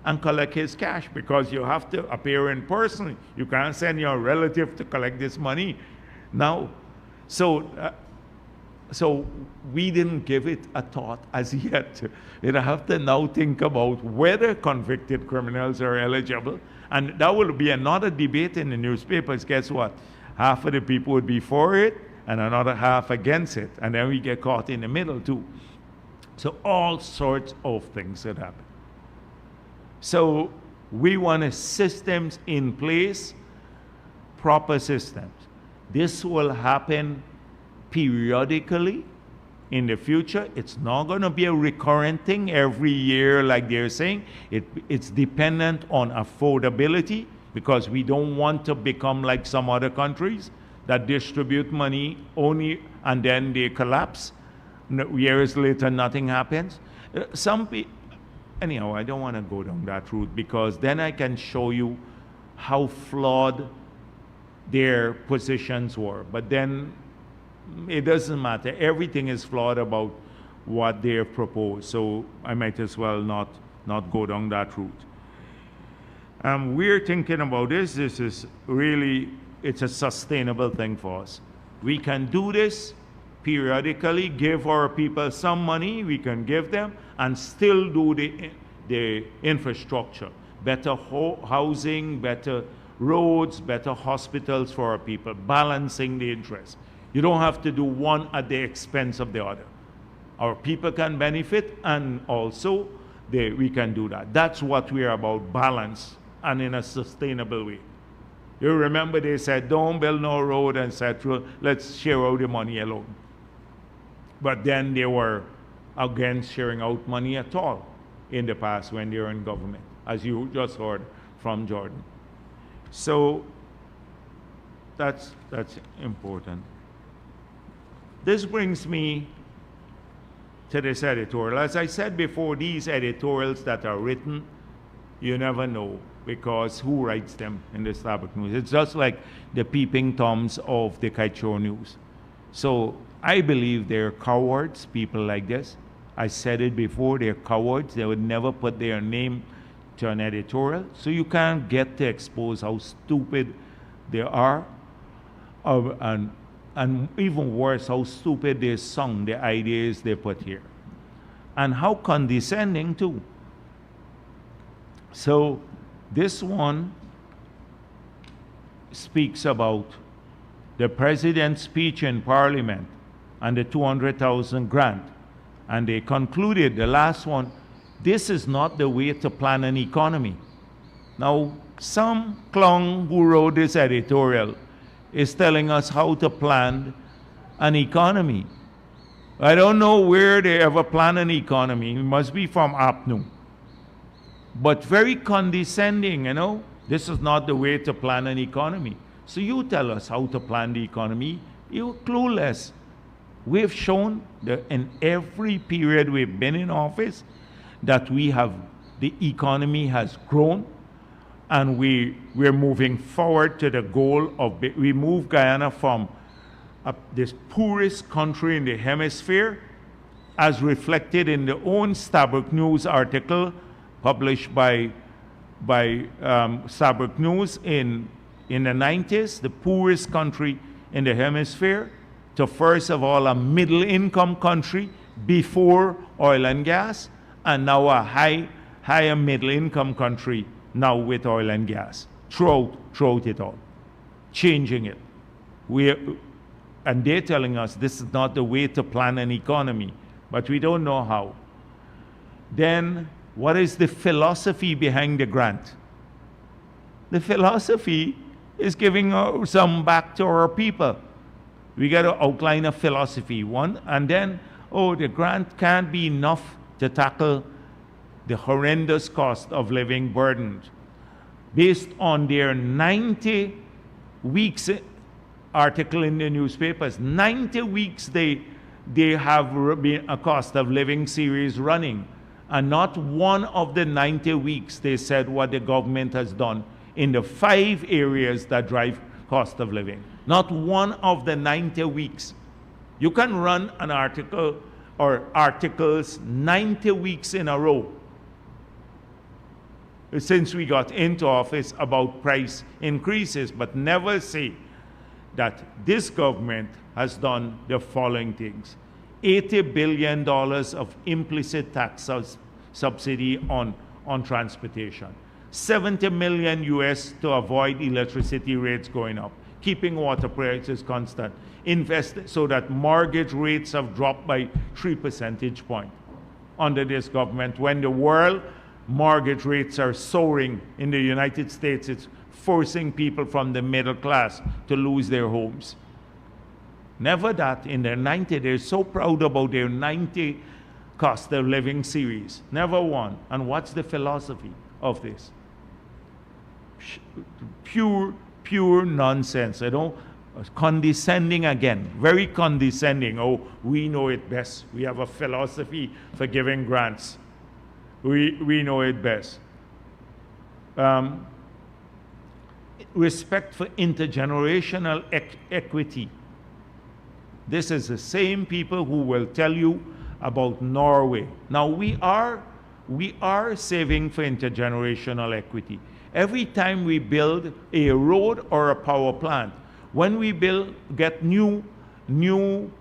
and collect his cash? Because you have to appear in person. You can't send your relative to collect this money now. So we didn't give it a thought as yet. You have to now think about whether convicted criminals are eligible. And that will be another debate in the newspapers. Guess what? Half of the people would be for it and another half against it. And then we get caught in the middle too. So all sorts of things that happen. So we want systems in place, proper systems. This will happen periodically in the future. It's not going to be a recurrent thing every year like they're saying. It's dependent on affordability, because we don't want to become like some other countries that distribute money only and then they collapse. Years later, nothing happens. Anyhow, I don't want to go down that route, because then I can show you how flawed their positions were. But then it doesn't matter. Everything is flawed about what they have proposed. So I might as well not go down that route. We're thinking about this. This is really, it's a sustainable thing for us. We can do this periodically, give our people some money, we can give them, and still do the infrastructure. Better housing, better roads, better hospitals for our people, balancing the interests. You don't have to do one at the expense of the other. Our people can benefit, and also we can do that. That's what we're about, balance and in a sustainable way. You remember they said, don't build no road, etc. Let's share out the money alone. But then they were against sharing out money at all in the past when they were in government, as you just heard from Jordan. So that's important. This brings me to this editorial. As I said before, these editorials that are written, you never know, because who writes them in the Starbuck News? It's just like the peeping toms of the Kaichor News. So I believe they're cowards, people like this. I said it before, they're cowards. They would never put their name to an editorial. So you can't get to expose how stupid they are, and even worse, how stupid they sung the ideas they put here. And how condescending too. So this one speaks about the president's speech in Parliament and the 200,000 grant. And they concluded, the last one, this is not the way to plan an economy. Now, some clown who wrote this editorial is telling us how to plan an economy. I don't know where they ever plan an economy. It must be from APNU. But very condescending, you know. This is not the way to plan an economy. So you tell us how to plan the economy. You're clueless. We've shown that in every period we've been in office that the economy has grown, and we're moving forward to the goal of, we move Guyana from this poorest country in the hemisphere, as reflected in the own Starbuck News article published by Starbuck News in the 90s, the poorest country in the hemisphere, to first of all a middle-income country before oil and gas, and now a higher middle-income country now with oil and gas. Throughout it all, changing it. And they're telling us this is not the way to plan an economy, but we don't know how. Then, what is the philosophy behind the grant? The philosophy is giving some back to our people. We got to outline a philosophy, one, and then, the grant can't be enough to tackle the horrendous cost of living burdened. Based on their 90 weeks article in the newspapers, 90 weeks they have been a cost of living series running, and not one of the 90 weeks they said what the government has done in the 5 areas that drive cost of living. Not one of the 90 weeks. You can run an article or articles 90 weeks in a row since we got into office about price increases, but never say that this government has done the following things. $80 billion of implicit tax subsidy on transportation. $70 million US to avoid electricity rates going up, keeping water prices constant, invest so that mortgage rates have dropped by 3 percentage points under this government. When the world mortgage rates are soaring in the United States, it's forcing people from the middle class to lose their homes. Never that. In their 90, they're so proud about their 90 cost of living series. Never one. And what's the philosophy of this? Pure nonsense. Condescending again. Very condescending. Oh, we know it best. We have a philosophy for giving grants. We know it best. Respect for intergenerational equity. This is the same people who will tell you about Norway. Now we are saving for intergenerational equity. Every time we build a road or a power plant, when we get 9 new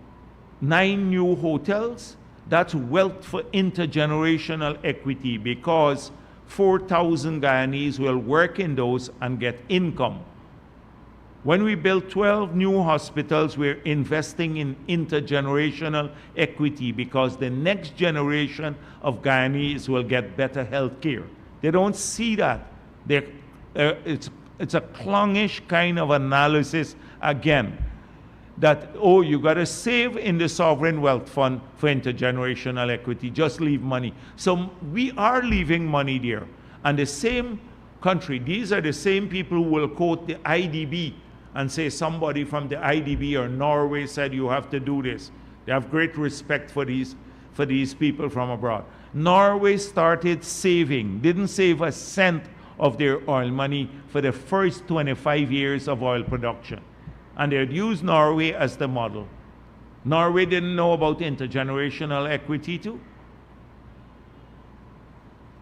hotels, that's wealth for intergenerational equity, because 4,000 Guyanese will work in those and get income. When we build 12 new hospitals, we're investing in intergenerational equity because the next generation of Guyanese will get better health care. They don't see that. It's a clownish kind of analysis again, that, oh, you got to save in the sovereign wealth fund for intergenerational equity, just leave money. So we are leaving money there. And the same country, these are the same people who will quote the IDB and say somebody from the IDB or Norway said you have to do this. They have great respect for these people from abroad. Norway started saving, didn't save a cent of their oil money for the first 25 years of oil production. And they'd use Norway as the model. Norway didn't know about intergenerational equity too.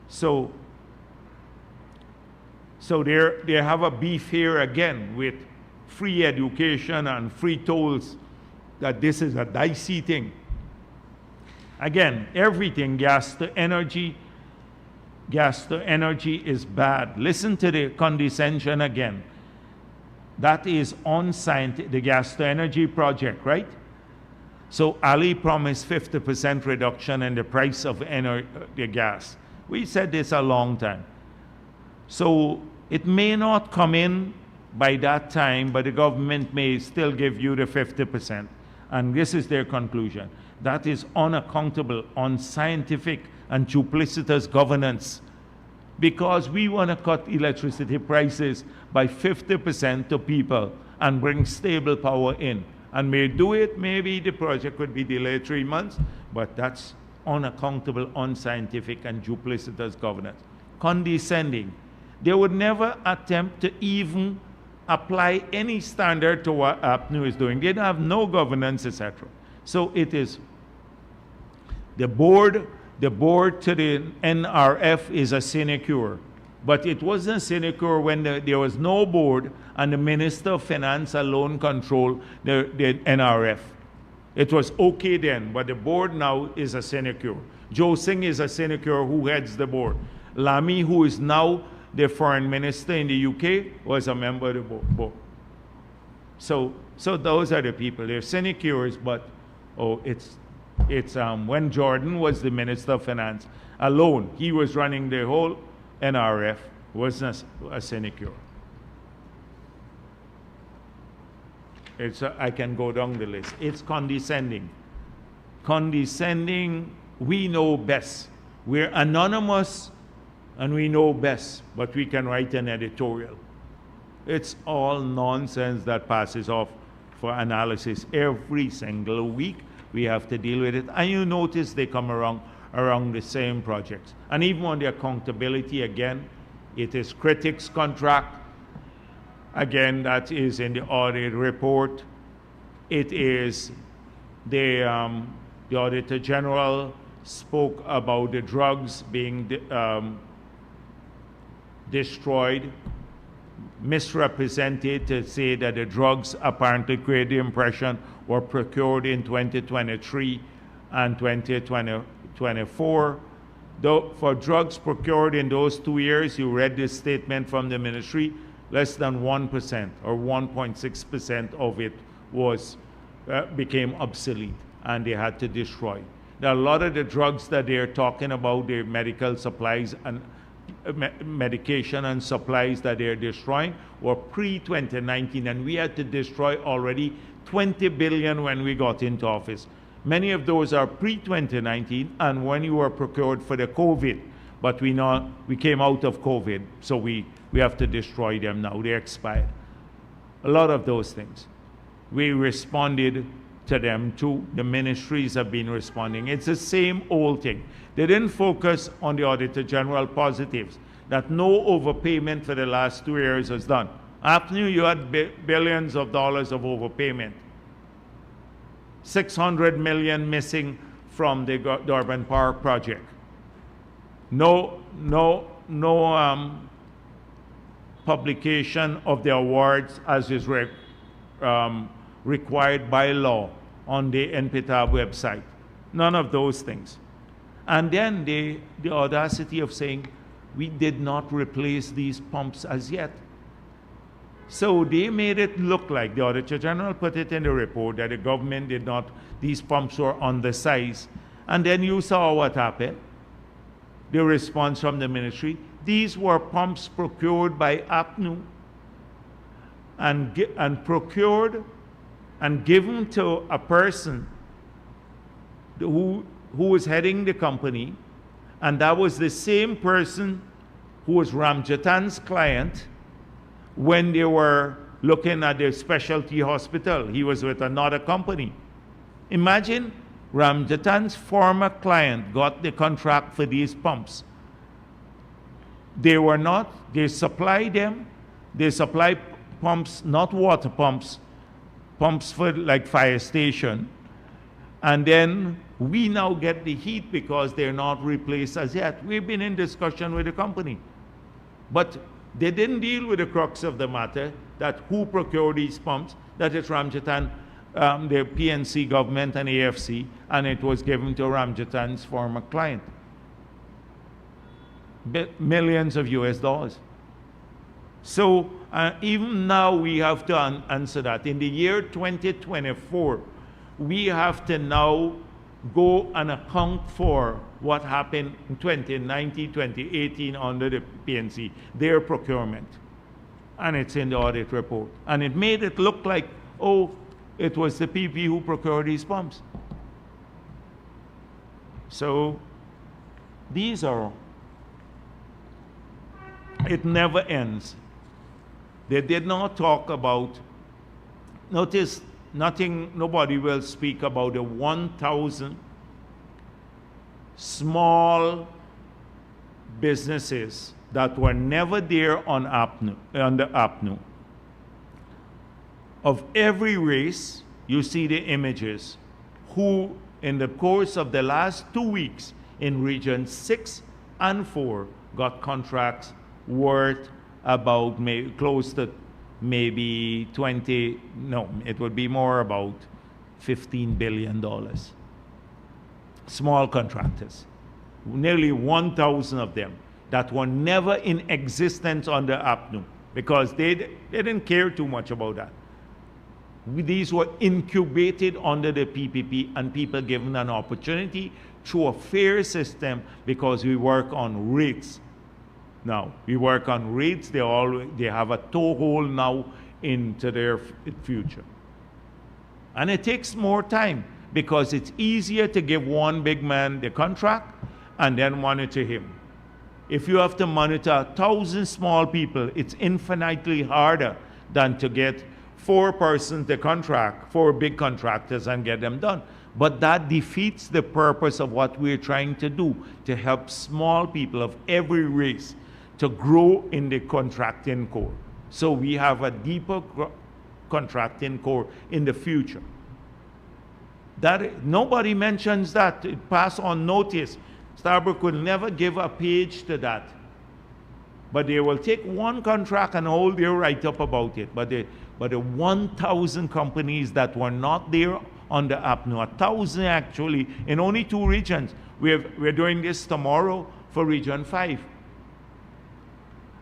So they have a beef here again with free education and free tolls, that this is a dicey thing. Again, everything, gas to energy is bad. Listen to the condescension again. That is unscientific, the gas to energy project, right? So Ali promised 50% reduction in the price of the gas. We said this a long time. So it may not come in by that time, but the government may still give you the 50%. And this is their conclusion. That is unaccountable, unscientific, and duplicitous governance, because we want to cut electricity prices by 50% to people and bring stable power in. And may do it, maybe the project could be delayed 3 months, but that's unaccountable, unscientific, and duplicitous governance. Condescending. They would never attempt to even apply any standard to what APNU is doing. They have no governance, etc. So it is the board to the NRF is a sinecure. But it wasn't a sinecure when there was no board and the Minister of Finance alone controlled the NRF. It was okay then, but the board now is a sinecure. Joe Singh is a sinecure who heads the board. Lamy, who is now the foreign minister in the UK, was a member of the board. So those are the people. They're sinecures, but when Jordan was the Minister of Finance alone, he was running the whole NRF, wasn't a sinecure. I can go down the list. It's condescending. Condescending, we know best. We're anonymous and we know best, but we can write an editorial. It's all nonsense that passes off for analysis every single week. We have to deal with it. And you notice they come around the same projects. And even on the accountability, again, it is Critic's contract. Again, that is in the audit report. It is the Auditor General spoke about the drugs being destroyed, misrepresented to say that the drugs apparently created the impression were procured in 2023 and 2024. Though for drugs procured in those 2 years, you read this statement from the ministry, less than 1% or 1.6% of it became obsolete and they had to destroy. Now, a lot of the drugs that they're talking about, the medical supplies and medication and supplies that they're destroying were pre-2019, and we had to destroy already 20 billion when we got into office. Many of those are pre-2019 and when you were procured for the COVID, but we came out of COVID, so we have to destroy them now. They're expired. A lot of those things. We responded to them too. The ministries have been responding. It's the same old thing. They didn't focus on the Auditor General positives, that no overpayment for the last 2 years was done. After you had billions of dollars of overpayment. 600 million missing from the Durban Park project. No publication of the awards as is required by law on the NPTAB website. None of those things. And then the audacity of saying, we did not replace these pumps as yet. So they made it look like, the Auditor General put it in the report, that the government did not, these pumps were undersized. And then you saw what happened. The response from the ministry. These were pumps procured by APNU and procured and given to a person who was heading the company, and that was the same person who was Ramjatan's client when they were looking at the specialty hospital. He was with another company. Imagine Ramjatan's former client got the contract for these pumps. They supply pumps, not water pumps, pumps for like fire station. And then we now get the heat because they're not replaced as yet. We've been in discussion with the company. But they didn't deal with the crux of the matter, that who procured these pumps, that is Ramjatan, the PNC government and AFC, and it was given to Ramjatan's former client. Millions of US dollars. So even now we have to answer that. In the year 2024, we have to now go and account for what happened in 2019, 2018 under the PNC, their procurement. And it's in the audit report. And it made it look like, oh, it was the PP who procured these pumps. So these are, it never ends. They did not talk about, notice, nobody will speak about the 1,000 small businesses that were never there on the APNU. Of every race, you see the images, who in the course of the last 2 weeks in Region 6 and 4 got contracts worth about close to maybe 20, no, it would be more about $15 billion. Small contractors, nearly 1,000 of them that were never in existence under APNU because they didn't care too much about that. These were incubated under the PPP and people given an opportunity through a fair system because we work on rates. Now, we work on rates, they have a toehold now into their future. And it takes more time because it's easier to give one big man the contract and then monitor him. If you have to monitor 1,000 small people, it's infinitely harder than to get 4 persons the contract, 4 big contractors, and get them done. But that defeats the purpose of what we're trying to do, to help small people of every race to grow in the contracting core. So we have a deeper contracting core in the future. That nobody mentions that. It passed unnoticed. Starbrook will never give a page to that. But they will take one contract and hold their write-up about it. But the 1,000 companies that were not there on the APNU, 1,000 actually, in only 2 regions. We're doing this tomorrow for Region 5.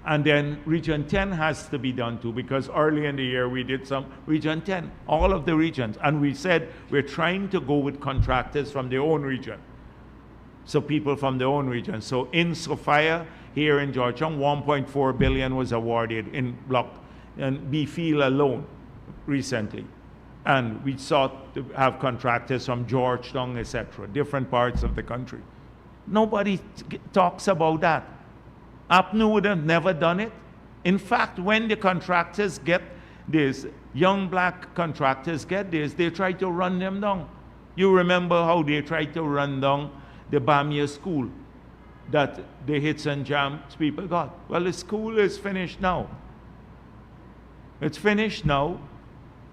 And then Region 10 has to be done too, because early in the year we did some Region 10, all of the regions. And we said we're trying to go with contractors from their own region. So people from their own region. So in Sophia, here in Georgetown, $1.4 billion was awarded in block and B-Field alone recently. And we sought to have contractors from Georgetown, etc., different parts of the country. Nobody talks about that. APNU would have never done it. In fact, when the contractors get this, young black contractors get this, they try to run them down. You remember how they tried to run down the Bamia school that the hits and jams people got. Well, the school is finished now. It's finished now.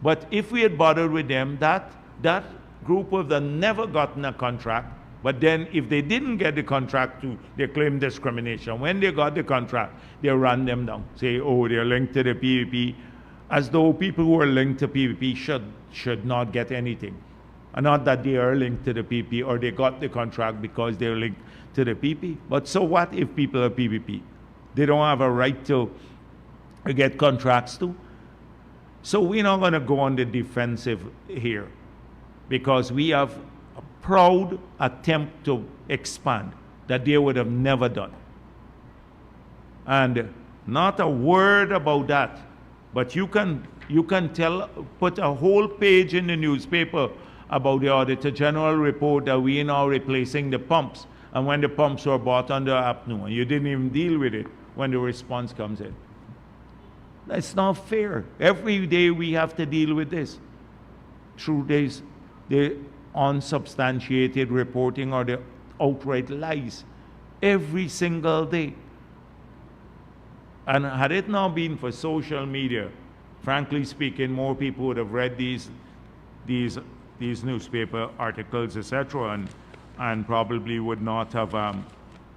But if we had bothered with them, that group would have never gotten a contract. But then if they didn't get the contract too, they claim discrimination. When they got the contract, they run them down. Say, oh, they're linked to the PVP, as though people who are linked to PVP should not get anything. And not that they are linked to the PVP or they got the contract because they're linked to the PVP. But so what if people are PVP? They don't have a right to get contracts too. So we're not going to go on the defensive here because we have a proud attempt to expand that they would have never done. And not a word about that, but you can put a whole page in the newspaper about the Auditor General report that we are now replacing the pumps, and when the pumps were bought under APNU, and you didn't even deal with it when the response comes in. That's not fair. Every day we have to deal with this through the unsubstantiated reporting or the outright lies every single day. And had it not been for social media, frankly speaking, more people would have read these newspaper articles, etc., and probably would not have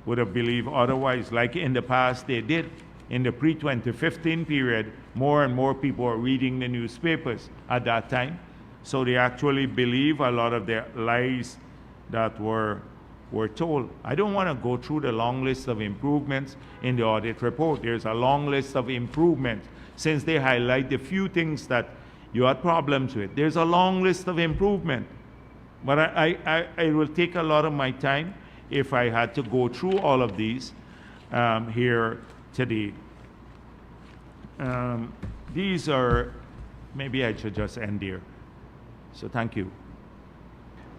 would have believed otherwise. Like in the past, they did. In the pre-2015 period, more and more people were reading the newspapers at that time, so they actually believe a lot of the lies that were told. I don't want to go through the long list of improvements in the audit report. There's a long list of improvements since they highlight the few things that you had problems with. There's a long list of improvement. But it will take a lot of my time if I had to go through all of these here today. These are, maybe I should just end here. So thank you.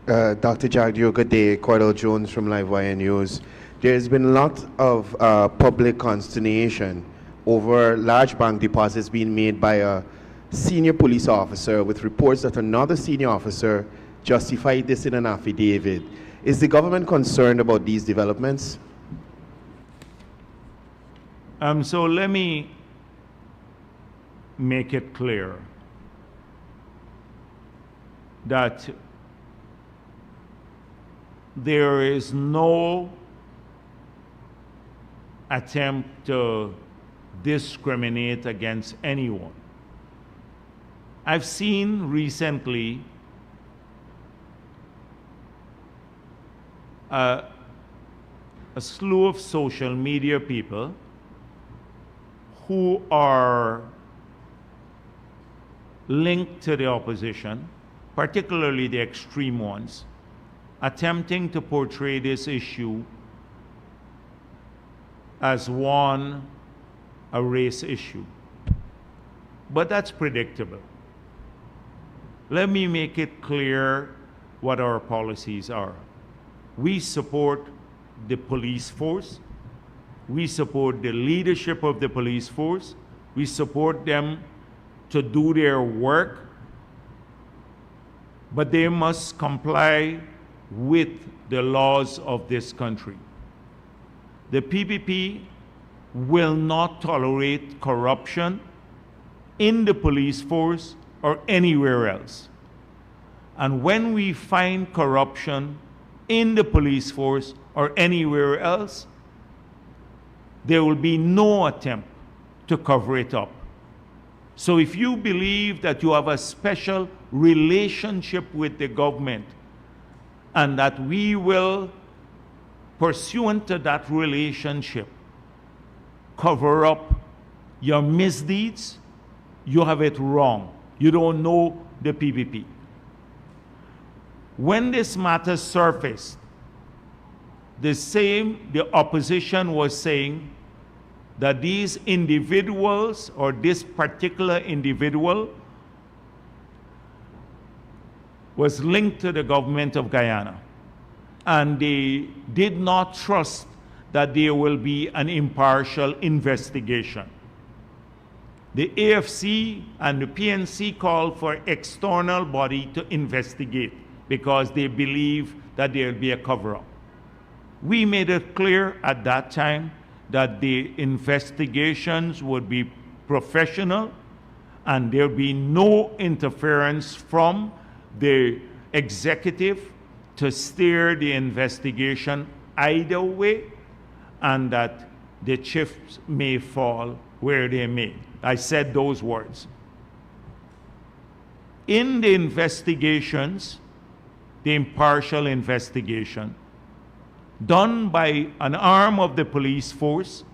Dr. Jagdio, good day. Cordell Jones from Livewire News. There's been a lot of public consternation over large bank deposits being made by a senior police officer, with reports that another senior officer justified this in an affidavit. Is the government concerned about these developments? So let me make it clear that there is no attempt to discriminate against anyone. I've seen recently a slew of social media people who are linked to the opposition, particularly the extreme ones, attempting to portray this issue as a race issue. But that's predictable. Let me make it clear what our policies are. We support the police force. We support the leadership of the police force. We support them to do their work, but they must comply with the laws of this country. The PPP will not tolerate corruption in the police force or anywhere else. And when we find corruption in the police force or anywhere else, there will be no attempt to cover it up. So if you believe that you have a special relationship with the government and that we will, pursuant to that relationship, cover up your misdeeds, you have it wrong. You don't know the PPP. When this matter surfaced, the opposition was saying that these individuals, or this particular individual, was linked to the government of Guyana. And they did not trust that there will be an impartial investigation. The AFC and the PNC called for external body to investigate because they believe that there will be a cover-up. We made it clear at that time that the investigations would be professional and there would be no interference from the executive to steer the investigation either way, and that the chips may fall where they may. I said those words. In the investigations, the impartial investigation, done by an arm of the police force,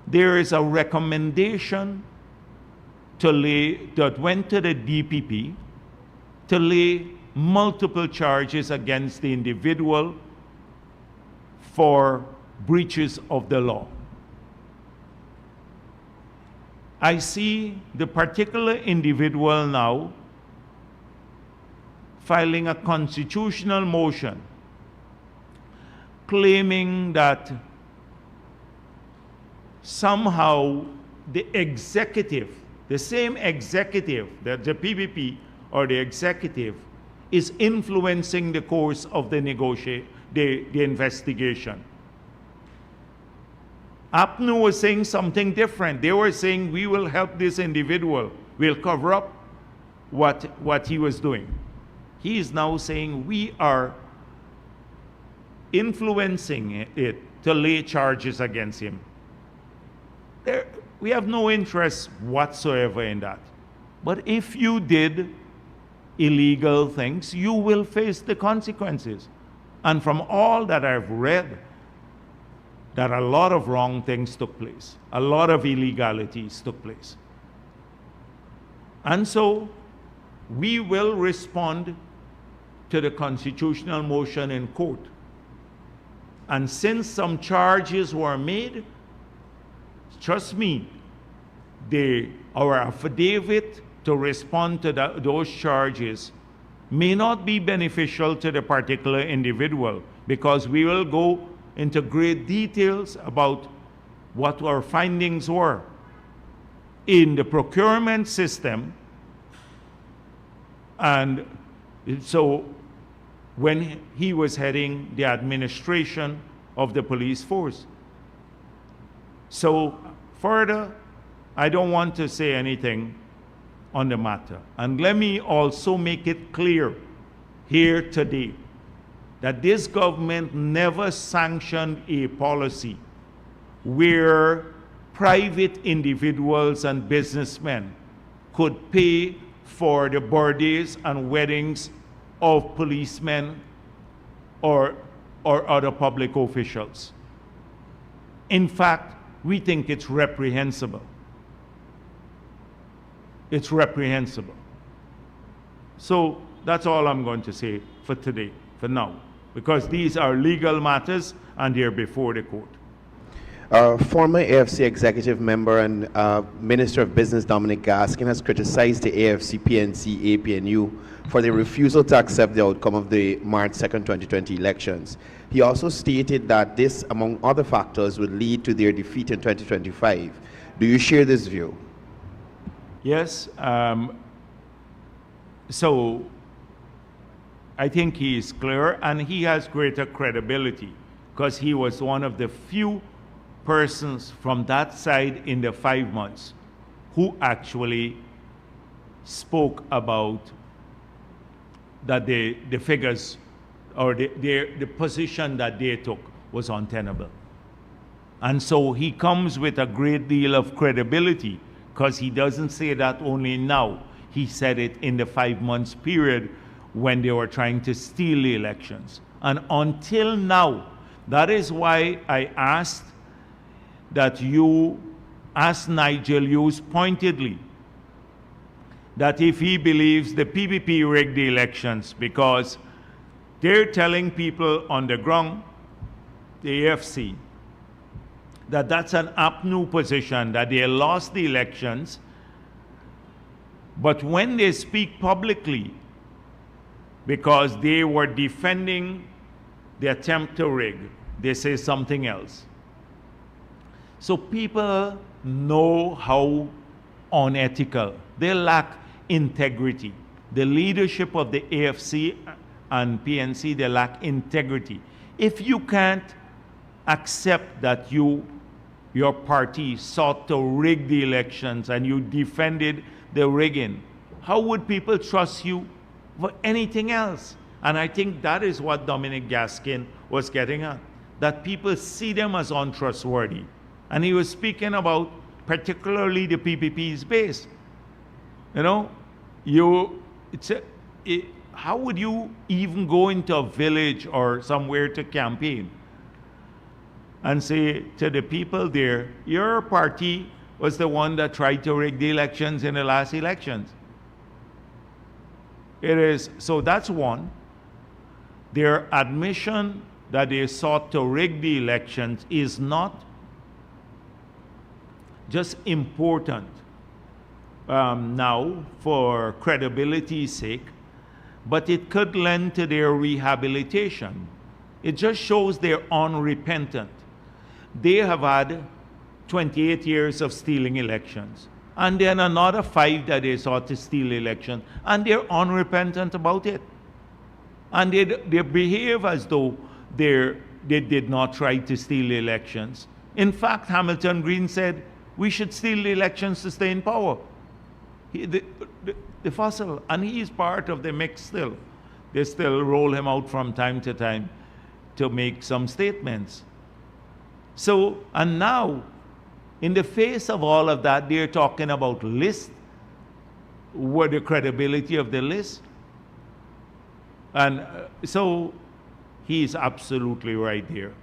there is a recommendation that went to the DPP to lay multiple charges against the individual for breaches of the law. I see the particular individual now filing a constitutional motion claiming that somehow the executive, the same executive, that the PPP or the executive, is influencing the course of the the investigation. APNU was saying something different. They were saying, we will help this individual. We'll cover up what he was doing. He is now saying, we are influencing it to lay charges against him. We have no interest whatsoever in that. But if you did illegal things, you will face the consequences. And from all that I've read, that a lot of wrong things took place. A lot of illegalities took place. And so we will respond to the constitutional motion in court. And since some charges were made, trust me, our affidavit to respond to those charges may not be beneficial to the particular individual, because we will go into great details about what our findings were in the procurement system. And so when he was heading the administration of the police force. So further, I don't want to say anything on the matter. And let me also make it clear here today that this government never sanctioned a policy where private individuals and businessmen could pay for the birthdays and weddings of policemen or other public officials. In fact, we think it's reprehensible. It's reprehensible. So that's all I'm going to say for today, for now, because these are legal matters and they're before the court. Former AFC executive member and Minister of Business Dominic Gaskin has criticized the AFC, PNC, APNU for their refusal to accept the outcome of the March 2nd, 2020 elections. He also stated that this, among other factors, would lead to their defeat in 2025. Do you share this view? Yes. So I think he is clear, and he has greater credibility because he was one of the few persons from that side in the 5 months who actually spoke about that the figures or the position that they took was untenable. And so he comes with a great deal of credibility because he doesn't say that only now. He said it in the 5 months period when they were trying to steal the elections. And until now, that is why I asked that you ask Nigel Hughes pointedly that if he believes the PPP rigged the elections, because they're telling people on the ground, the AFC, that that's an APNU position, that they lost the elections, but when they speak publicly, because they were defending the attempt to rig, they say something else. So people know how unethical. They lack integrity. The leadership of the AFC and PNC, they lack integrity. If you can't accept that your party sought to rig the elections and you defended the rigging, how would people trust you for anything else? And I think that is what Dominic Gaskin was getting at, that people see them as untrustworthy. And he was speaking about particularly the PPP's base. You know, how would you even go into a village or somewhere to campaign and say to the people there, your party was the one that tried to rig the elections in the last elections. So that's one. Their admission that they sought to rig the elections is not just important now for credibility's sake, but it could lend to their rehabilitation. It just shows they're unrepentant. They have had 28 years of stealing elections, and then another 5 that they sought to steal elections, and they're unrepentant about it. And they behave as though they did not try to steal elections. In fact, Hamilton Green said, we should steal the elections to stay in power. The fossil, and he is part of the mix still. They still roll him out from time to time to make some statements. So, and now, in the face of all of that, they're talking about list, what the credibility of the list. And so he's absolutely right there.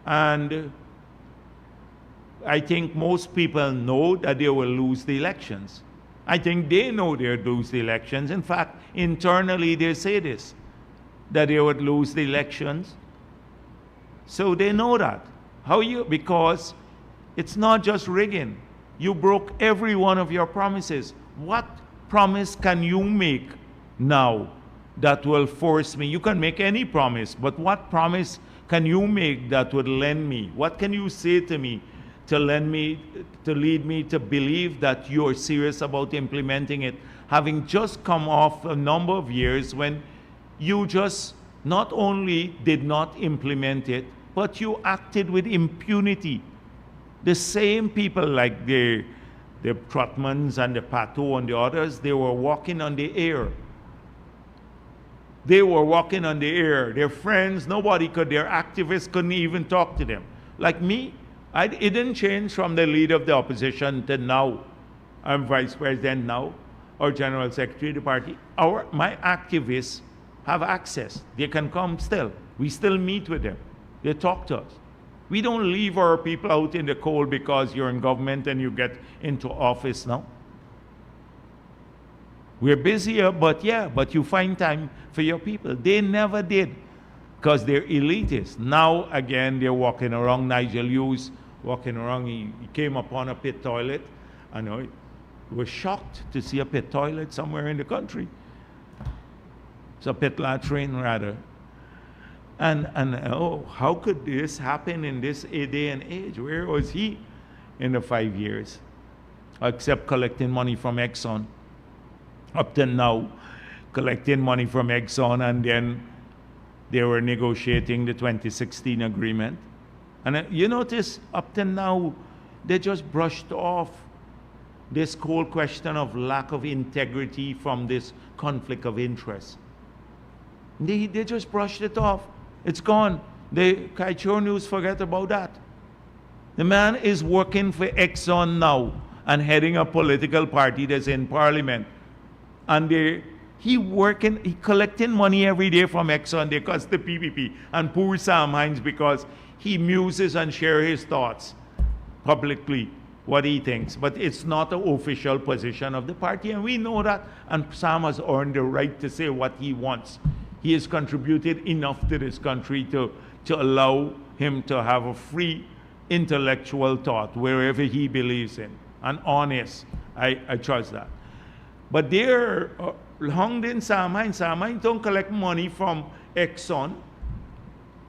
And I think most people know that they will lose the elections. I think they know they'll lose the elections. In fact, internally they say this, that they would lose the elections. So they know that. Because it's not just rigging. You broke every one of your promises. What promise can you make now that will force me? You can make any promise, but what promise can you make that would lend me? What can you say to me to lead me to believe that you're serious about implementing it, having just come off a number of years when you just not only did not implement it, but you acted with impunity. The same people like the Trotmans and the Pato and the others, they were walking on the air. They were walking on the air. Their friends, their activists couldn't even talk to them. Like me, it didn't change from the leader of the opposition to now. I'm vice president now, or general secretary of the party. My activists have access. They can come still. We still meet with them. They talk to us. We don't leave our people out in the cold because you're in government and you get into office now. We're busier, but you find time for your people. They never did because they're elitists. Now, again, they're walking around. Nigel Hughes walking around. He came upon a pit toilet. I know, he was shocked to see a pit toilet somewhere in the country. It's a pit latrine, rather. And how could this happen in this day and age? Where was he in the 5 years? Except collecting money from Exxon. Up to now, collecting money from Exxon, and then they were negotiating the 2016 agreement. And you notice, up to now, they just brushed off this whole question of lack of integrity from this conflict of interest. They just brushed it off. It's gone. The Kaichor News forget about that. The man is working for Exxon now and heading a political party that's in parliament. And he collecting money every day from Exxon. They cost the PPP. And poor Sam Hines, because he muses and shares his thoughts publicly, what he thinks. But it's not an official position of the party, and we know that. And Sam has earned the right to say what he wants. He has contributed enough to this country to allow him to have a free intellectual thought wherever he believes in, and honest. I trust that. But they're hung in Sam Hines. Sam Hines don't collect money from Exxon.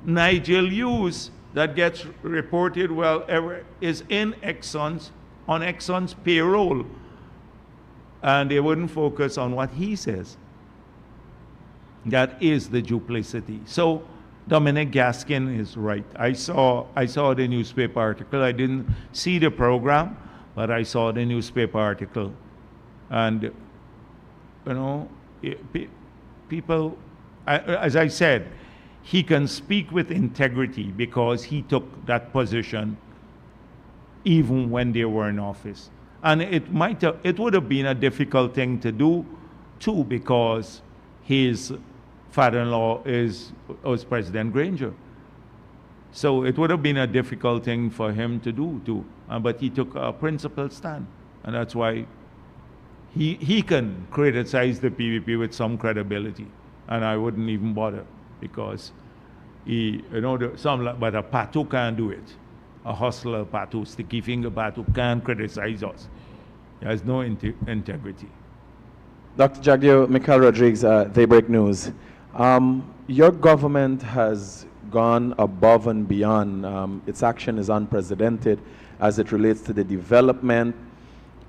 Nigel Hughes, that gets reported is on Exxon's payroll. And they wouldn't focus on what he says. That is the duplicity. So Dominic Gaskin is right. I saw the newspaper article. I didn't see the program, but I saw the newspaper article. And, people, as I said, he can speak with integrity because he took that position even when they were in office. And it would have been a difficult thing to do, too, because his father-in-law was President Granger. So it would have been a difficult thing for him to do too, but he took a principled stand, and that's why he can criticize the PVP with some credibility, and I wouldn't even bother because but a Patu can't do it. A hustler Patu, sticky finger Patu can't criticize us. He has no integrity. Dr. Jagdeo, Mikhail Rodriguez, Daybreak News. Your government has gone above and beyond. Its action is unprecedented as it relates to the development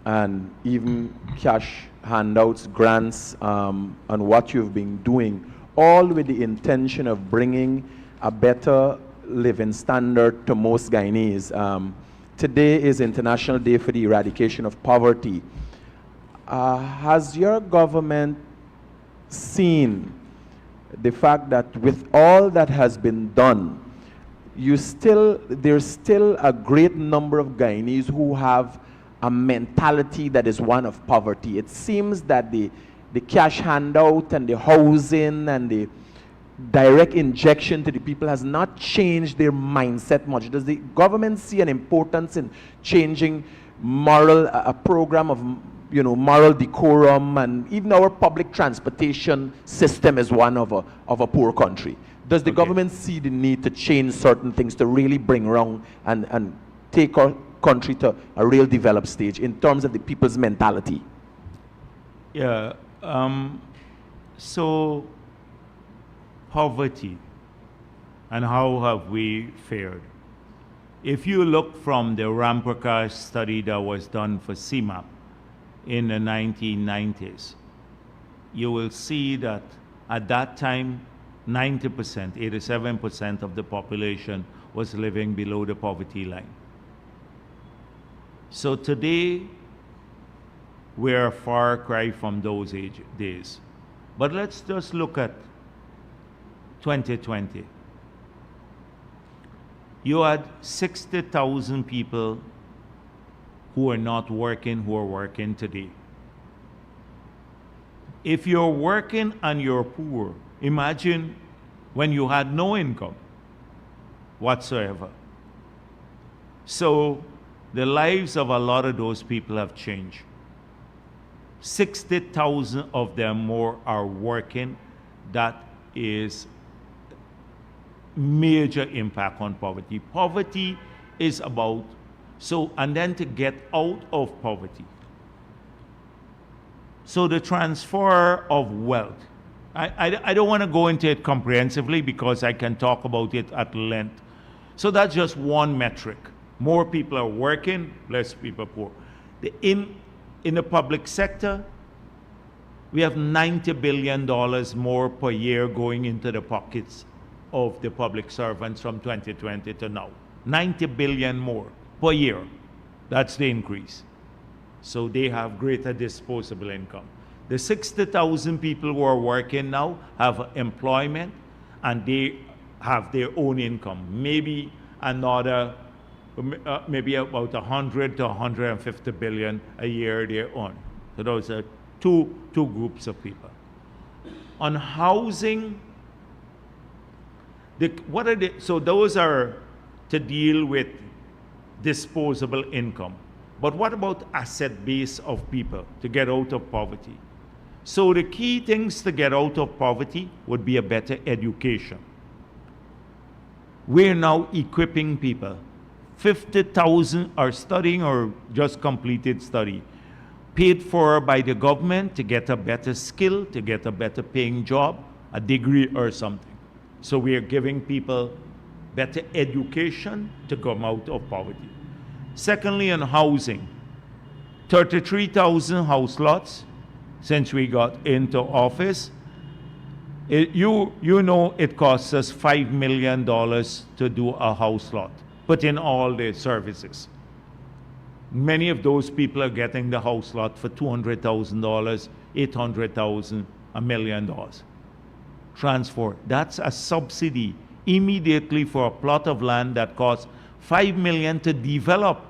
and even cash handouts, grants, and what you've been doing, all with the intention of bringing a better living standard to most Guyanese. Today is International Day for the Eradication of Poverty. Has your government seen the fact that with all that has been done, there's still a great number of Guyanese who have a mentality that is one of poverty? It seems that the cash handout and the housing and the direct injection to the people has not changed their mindset much. Does the government see an importance in changing a program of moral decorum, and even our public transportation system is one of a poor country? Does the government see the need to change certain things to really bring around and take our country to a real developed stage in terms of the people's mentality? Yeah. So poverty and how have we fared? If you look from the Ramprakash study that was done for CMAP in the 1990s, you will see that at that time, 90%, 87% of the population was living below the poverty line. So today, we're a far cry from those days. But let's just look at 2020. You had 60,000 people who are not working, who are working today. If you're working and you're poor, imagine when you had no income whatsoever. So the lives of a lot of those people have changed. 60,000 of them more are working. That is major impact on poverty. Poverty is about, and then to get out of poverty. So the transfer of wealth. I don't want to go into it comprehensively because I can talk about it at length. So that's just one metric. More people are working, less people are poor. In the public sector, we have $90 billion more per year going into the pockets of the public servants from 2020 to now. 90 billion more per year. That's the increase. So they have greater disposable income. The 60,000 people who are working now have employment and they have their own income. Maybe another, maybe about 100 to 150 billion a year they earn. So those are two groups of people. On housing, so those are to deal with disposable income. But what about asset base of people to get out of poverty? So the key things to get out of poverty would be a better education. We're now equipping people. 50,000 are studying or just completed study, paid for by the government to get a better skill, to get a better paying job, a degree or something. So we are giving people better education to come out of poverty. Secondly, on housing, 33,000 house lots since we got into office. You know it costs us $5 million to do a house lot, put in all the services. Many of those people are getting the house lot for $200,000, $800,000, $1 million. Transfer, that's a subsidy immediately for a plot of land that costs $5 million to develop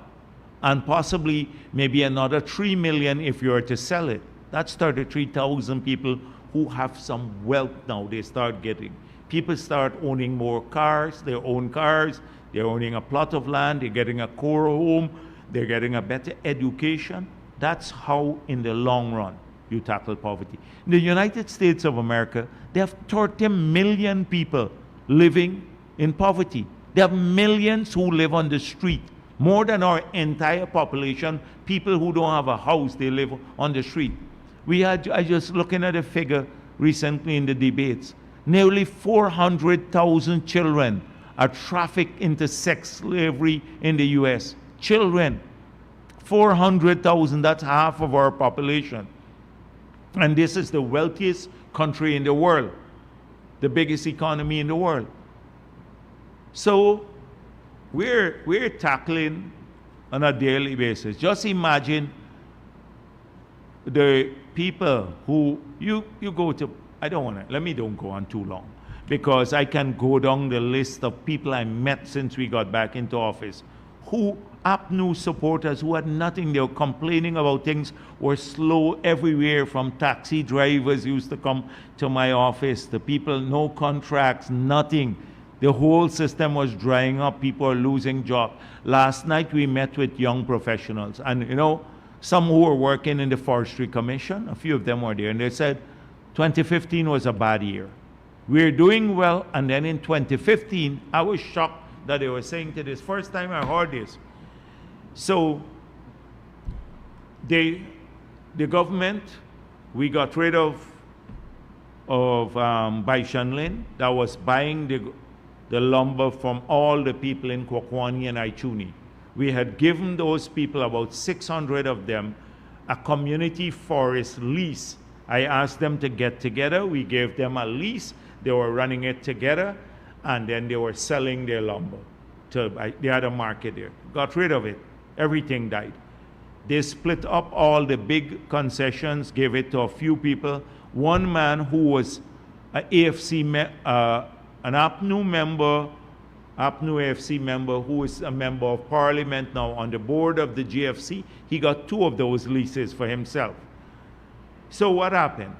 and possibly maybe another $3 million if you were to sell it. That's 33,000 people who have some wealth now. They start getting People start owning more cars, their own cars, they're owning a plot of land, they're getting a core home, they're getting a better education. That's how, in the long run, you tackle poverty. In the United States of America, they have 30 million people living in poverty. There are millions who live on the street. More than our entire population, people who don't have a house, they live on the street. I just looking at a figure recently in the debates. Nearly 400,000 children are trafficked into sex slavery in the US. Children. 400,000, that's half of our population. And this is the wealthiest country in the world, the biggest economy in the world. So we're tackling on a daily basis. Just imagine the people who you go to. I don't want to, don't go on too long, because I can go down the list of people I met since we got back into office, who APNU supporters who had nothing. They were complaining about things were slow everywhere, from taxi drivers used to come to my office, the people, no contracts, nothing. The whole system was drying up. People are losing jobs. Last night we met with young professionals, and some who were working in the Forestry Commission, a few of them were there, and they said 2015 was a bad year. We're doing well, and then in 2015, I was shocked that they were saying to this. First time I heard this. So the government, we got rid of Baishanlin that was buying the lumber from all the people in Kwakwani and Aichuni. We had given those people, about 600 of them, a community forest lease. I asked them to get together. We gave them a lease. They were running it together, and then they were selling their lumber. They had a market there. Got rid of it. Everything died. They split up all the big concessions, gave it to a few people. One man who was an an APNU member, APNU AFC member, who is a member of parliament now on the board of the GFC, he got 2 of those leases for himself. So what happened?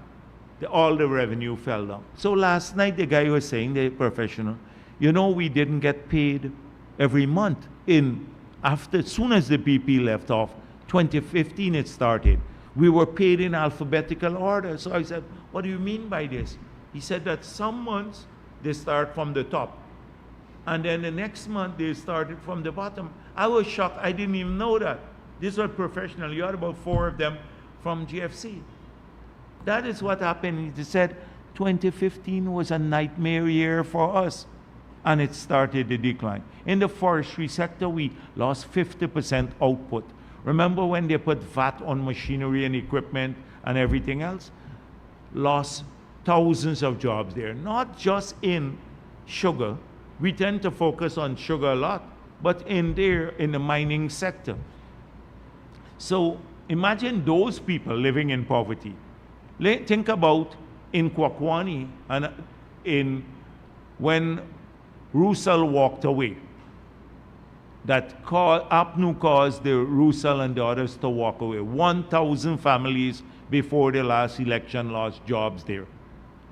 All the revenue fell down. So last night the guy was saying, the professional, we didn't get paid every month. As soon as the BP left off, 2015 it started. We were paid in alphabetical order. So I said, what do you mean by this? He said that some months they start from the top, and then the next month they started from the bottom. I was shocked. I didn't even know that. These were professional. You had about 4 of them from GFC. That is what happened. He said 2015 was a nightmare year for us, and it started to decline. In the forestry sector, we lost 50% output. Remember when they put VAT on machinery and equipment and everything else? Lost thousands of jobs there, not just in sugar. We tend to focus on sugar a lot, but in the mining sector. So imagine those people living in poverty. Think about in Kwakwani, and when Roussel walked away, that APNU caused the Roussel and the others to walk away. 1,000 families before the last election lost jobs there.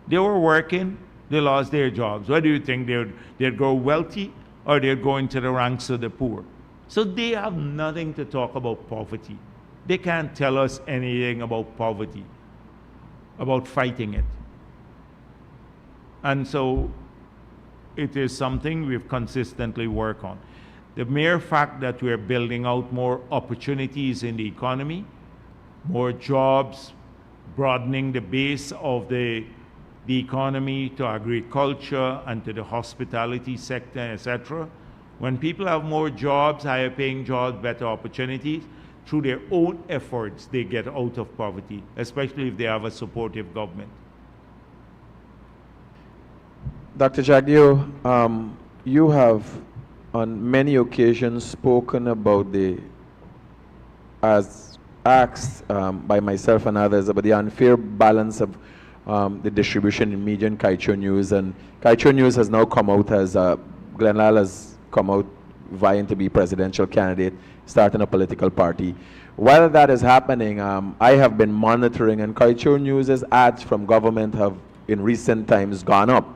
They were working, they lost their jobs. What do you think? They'd grow wealthy, or they'd go into the ranks of the poor? So they have nothing to talk about poverty. They can't tell us anything about poverty, about fighting it. And so it is something we've consistently worked on. The mere fact that we're building out more opportunities in the economy, more jobs, broadening the base of the economy to agriculture and to the hospitality sector, etc. When people have more jobs, higher paying jobs, better opportunities, through their own efforts, they get out of poverty, especially if they have a supportive government. Dr. Jagdeo, you have on many occasions spoken about as asked by myself and others, about the unfair balance of the distribution in media and Kaicho News. And Kaicho News has now come out as, Glenn Lyle has come out vying to be presidential candidate, starting a political party. While that is happening, I have been monitoring, and Kaicho News's ads from government have in recent times gone up.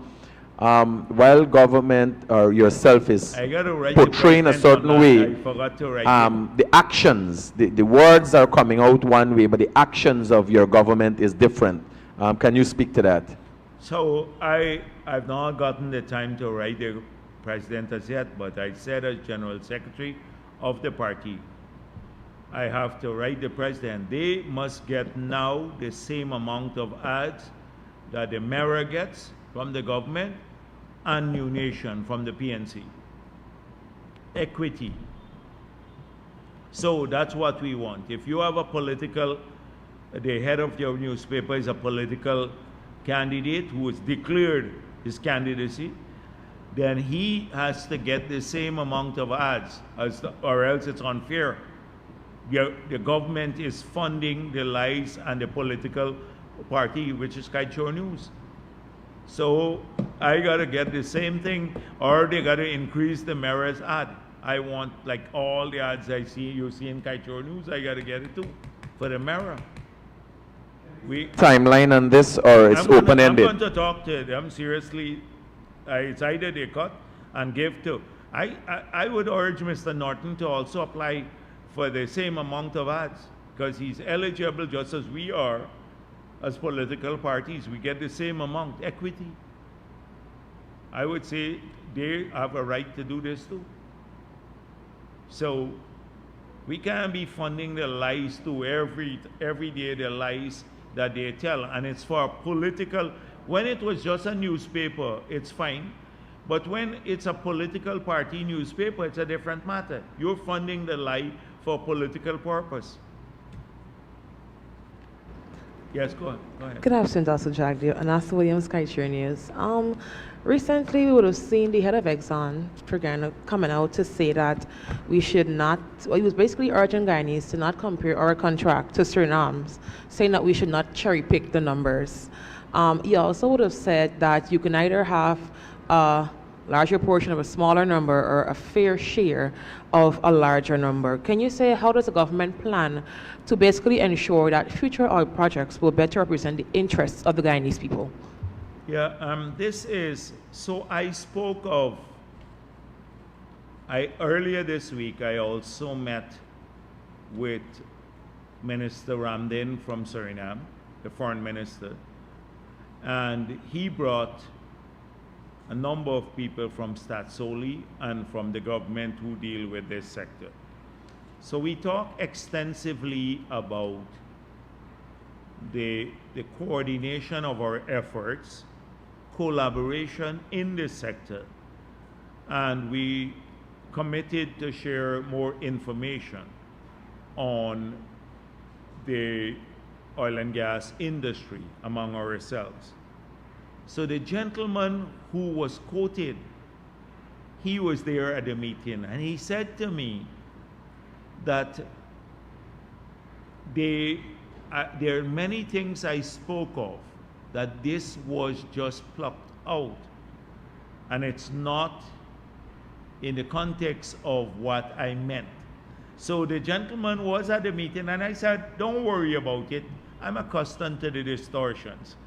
while government or yourself is I got to write portraying a certain way, I forgot to write the actions, the words are coming out one way, but the actions of your government is different. Can you speak to that? So I've not gotten the time to write the president as yet, but I said as General Secretary of the party, I have to write the president. They must get now the same amount of ads that the mayor gets from the government and New Nation from the PNC. Equity. So that's what we want. If you have a political, the head of your newspaper is a political candidate who has declared his candidacy, then he has to get the same amount of ads, or else it's unfair. The government is funding the lies and the political party, which is Kaichor News. So I got to get the same thing, or they got to increase the mayor's ad. I want like all the ads you see in Kaichor News, I got to get it too for the mayor. Timeline on this, or it's open-ended? I'm going to talk to them seriously. It's either they cut and give to. I would urge Mr. Norton to also apply for the same amount of ads, because he's eligible just as we are as political parties. We get the same amount, equity. I would say they have a right to do this too. So we can't be funding the lies too every day, the lies that they tell, and it's for political. When it was just a newspaper, it's fine. But when it's a political party newspaper, it's a different matter. You're funding the lie for political purpose. Yes, go ahead. Good afternoon, Dr. Jagdeo. Anasa Williams, Kaichor News. Recently, we would have seen the head of Exxon coming out to say that we should not, well, he was basically urging Guyanese to not compare our contract to Suriname's, saying that we should not cherry pick the numbers. He also would have said that you can either have a larger portion of a smaller number or a fair share of a larger number. Can you say how does the government plan to basically ensure that future oil projects will better represent the interests of the Guyanese people? Yeah, this is, so I spoke of, earlier this week I also met with Minister Ramdin from Suriname, the foreign minister, and he brought a number of people from Statsoli and from the government who deal with this sector. So we talk extensively about the coordination of our efforts, collaboration in this sector, and we committed to share more information on the oil and gas industry among ourselves. So the gentleman who was quoted, he was there at the meeting, and he said to me that there are many things I spoke of that this was just plucked out, and it's not in the context of what I meant. So the gentleman was at the meeting, and I said, don't worry about it. I'm accustomed to the distortions.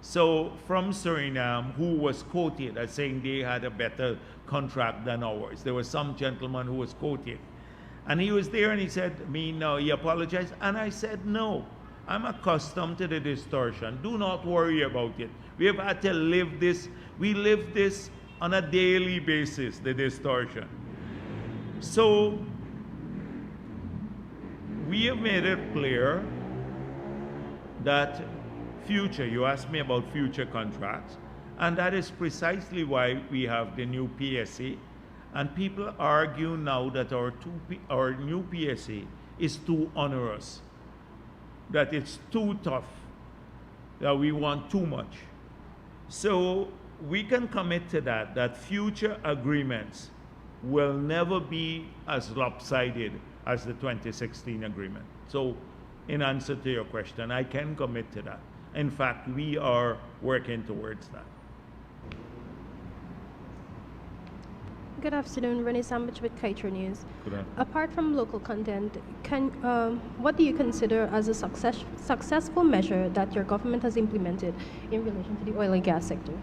So from Suriname, who was quoted as saying they had a better contract than ours. There was some gentleman who was quoted. And he was there and he said, he apologized. And I said, no, I'm accustomed to the distortion. Do not worry about it. We have had to live this. We live this on a daily basis, the distortion. So we have made it clear that you asked me about future contracts, and that is precisely why we have the new PSA. And people argue now that our new PSA is too onerous, that it's too tough, that we want too much. So we can commit to that future agreements will never be as lopsided as the 2016 agreement. So in answer to your question, I can commit to that. In fact, we are working towards that. Good afternoon, Renee Sambich with Kaichor News. Good afternoon. Apart from local content, what do you consider as a successful measure that your government has implemented in relation to the oil and gas sector?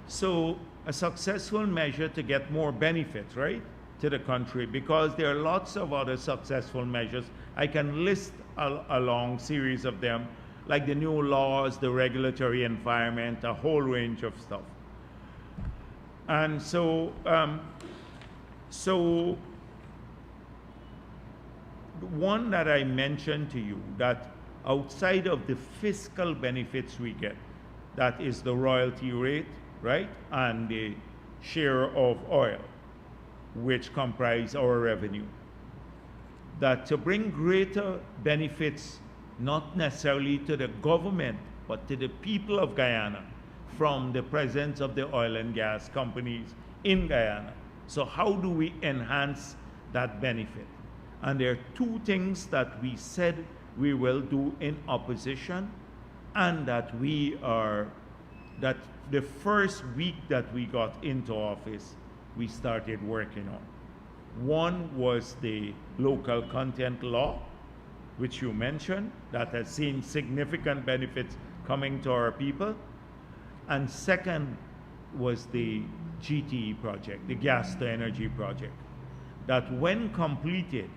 So a successful measure to get more benefits, right, to the country, because there are lots of other successful measures. I can list a long series of them, like the new laws, the regulatory environment, a whole range of stuff. And so, one that I mentioned to you, that outside of the fiscal benefits we get, that is the royalty rate, right, and the share of oil, which comprise our revenue, that to bring greater benefits, not necessarily to the government, but to the people of Guyana, from the presence of the oil and gas companies in Guyana. So how do we enhance that benefit? And there are two things that we said we will do in opposition, and that that the first week that we got into office, we started working on. One was the local content law, which you mentioned, that has seen significant benefits coming to our people. And second was the GTE project, the gas to energy project, that when completed,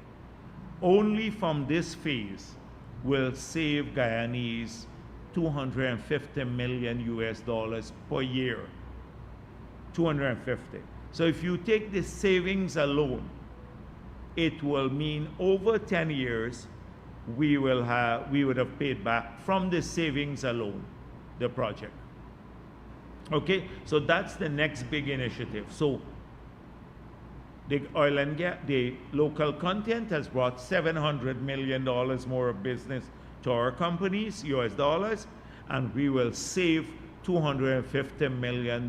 only from this phase will save Guyanese $250 million per year. 250. So if you take the savings alone, it will mean over 10 years we would have paid back from the savings alone the project. Okay, so that's the next big initiative. So the oil and gas, the local content has brought $700 million more of business to our companies, US dollars, and we will save $250 million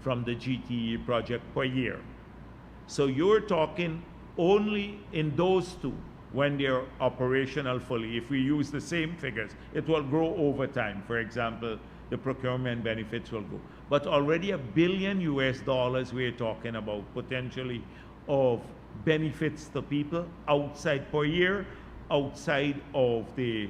from the GTE project per year. So you're talking only in those two, when they're operational fully. If we use the same figures, it will grow over time. For example, the procurement benefits will go. But already $1 billion we're talking about potentially of benefits to people outside per year, outside of the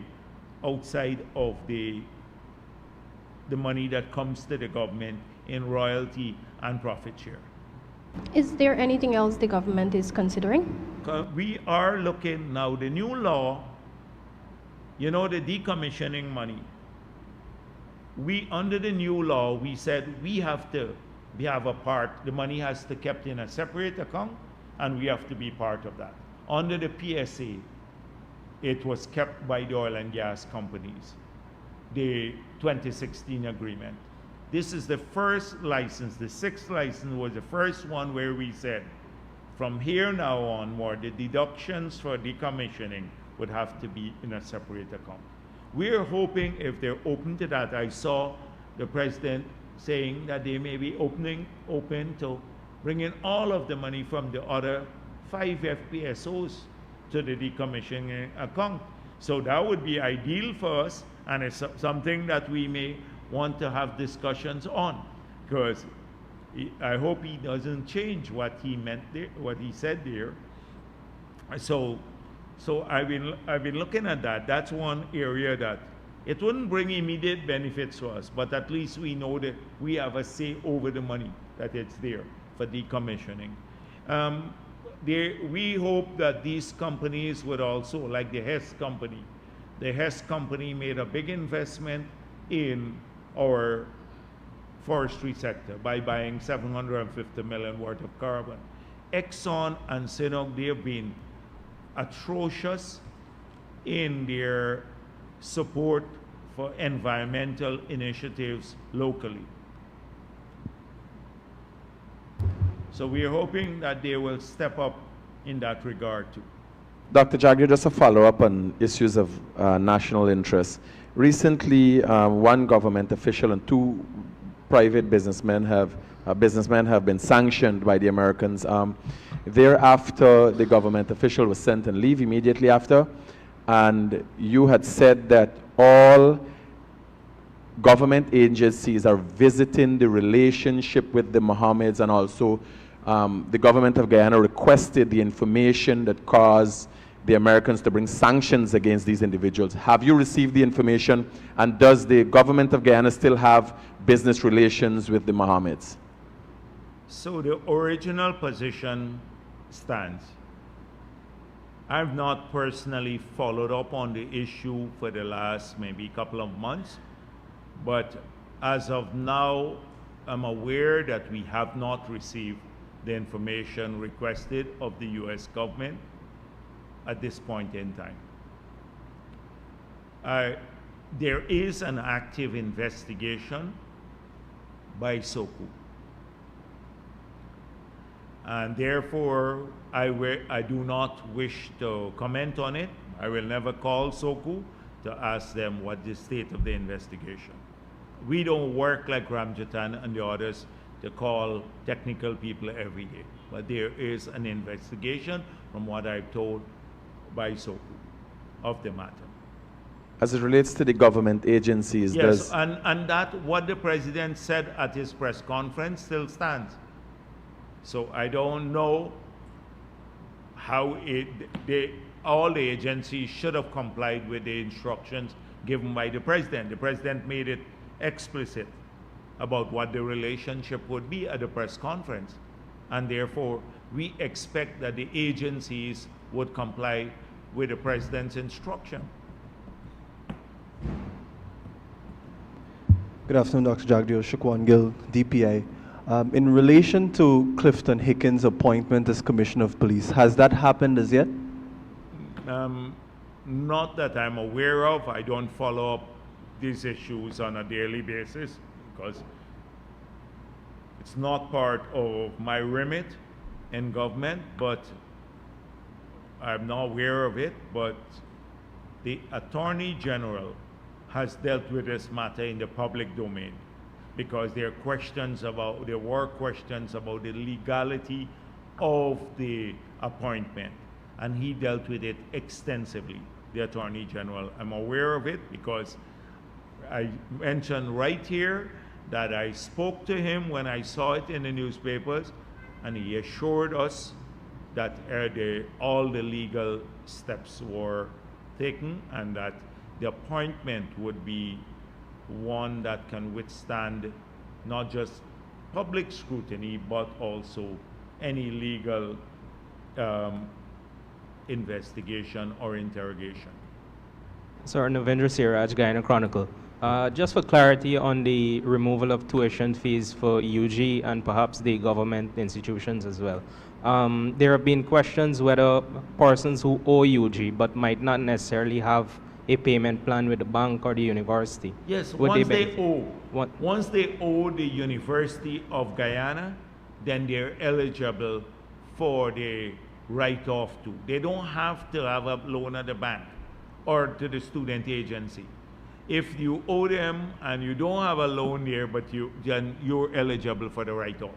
money that comes to the government in royalty and profit share. Is there anything else the government is considering? We are looking now, the new law, you know, the decommissioning money. Under the new law, we said we have a part, the money has to be kept in a separate account, and we have to be part of that. Under the PSA, it was kept by the oil and gas companies, the 2016 agreement. This is the first license. The sixth license was the first one where we said, from here now onward, the deductions for decommissioning would have to be in a separate account. We're hoping if they're open to that. I saw the president saying that they may be open to bringing all of the money from the other 5 FPSOs to the decommissioning account. So that would be ideal for us, and it's something that we may want to have discussions on, because I hope he doesn't change what he meant there, what he said there. So I've been looking at that. That's one area that it wouldn't bring immediate benefits to us, but at least we know that we have a say over the money, that it's there for decommissioning. We hope that these companies would also, like the Hess company. The Hess company made a big investment in our forestry sector by buying $750 million worth of carbon. Exxon and Sinopec, they've been atrocious in their support for environmental initiatives locally. So we are hoping that they will step up in that regard too. Dr. Jagger, just a follow-up on issues of national interest. Recently, one government official and 2 private businessmen have been sanctioned by the Americans. Thereafter, the government official was sent on leave immediately after, and you had said that all government agencies are visiting the relationship with the Mohammeds, and also the government of Guyana requested the information that caused the Americans to bring sanctions against these individuals. Have you received the information, and does the government of Guyana still have business relations with the Mohammeds? So the original position stands. I've not personally followed up on the issue for the last maybe couple of months, but as of now, I'm aware that we have not received the information requested of the U.S. government at this point in time. There is an active investigation by SOCU. And therefore, I do not wish to comment on it. I will never call SOCU to ask them what the state of the investigation. We don't work like Ramjatan and the others to call technical people every day. But there is an investigation, from what I've told, by SOCU of the matter. As it relates to the government agencies, yes, and that what the president said at his press conference still stands. So I don't know how all the agencies should have complied with the instructions given by the president. The president made it explicit about what the relationship would be at the press conference. And therefore, we expect that the agencies would comply with the president's instruction. Good afternoon, Dr. Jagdeo. Shukwan Gill, DPI. In relation to Clifton Hickens' appointment as Commissioner of Police, has that happened as yet? Not that I'm aware of. I don't follow up these issues on a daily basis because it's not part of my remit in government, but I'm not aware of it. But the Attorney General has dealt with this matter in the public domain because there were questions about the legality of the appointment, and he dealt with it extensively, the Attorney General. I'm aware of it because I mentioned right here that I spoke to him when I saw it in the newspapers, and he assured us that all the legal steps were taken and that the appointment would be one that can withstand not just public scrutiny, but also any legal investigation or interrogation. Sir, Navendra Siraj, Guyana Chronicle. Just for clarity on the removal of tuition fees for UG and perhaps the government institutions as well. There have been questions whether persons who owe UG but might not necessarily have a payment plan with the bank or the university. Yes, once they owe the University of Guyana, then they're eligible for the write-off too. They don't have to have a loan at the bank or to the student agency. If you owe them and you don't have a loan there, but then you're eligible for the write-off.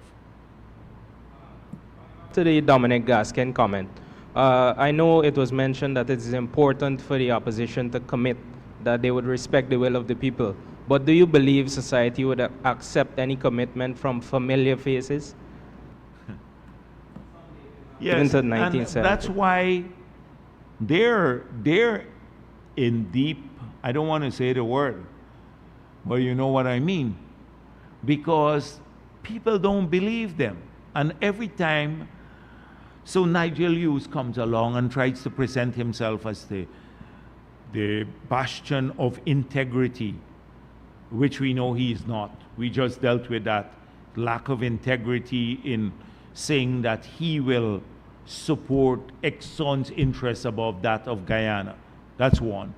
To the Dominic Gaskin comment. I know it was mentioned that it is important for the opposition to commit that they would respect the will of the people. But do you believe society would accept any commitment from familiar faces? Yes, and that's why they're in deep, I don't want to say the word, but you know what I mean. Because people don't believe them. And every time, so Nigel Hughes comes along and tries to present himself as the bastion of integrity, which we know he is not. We just dealt with that lack of integrity in saying that he will support Exxon's interests above that of Guyana. That's one.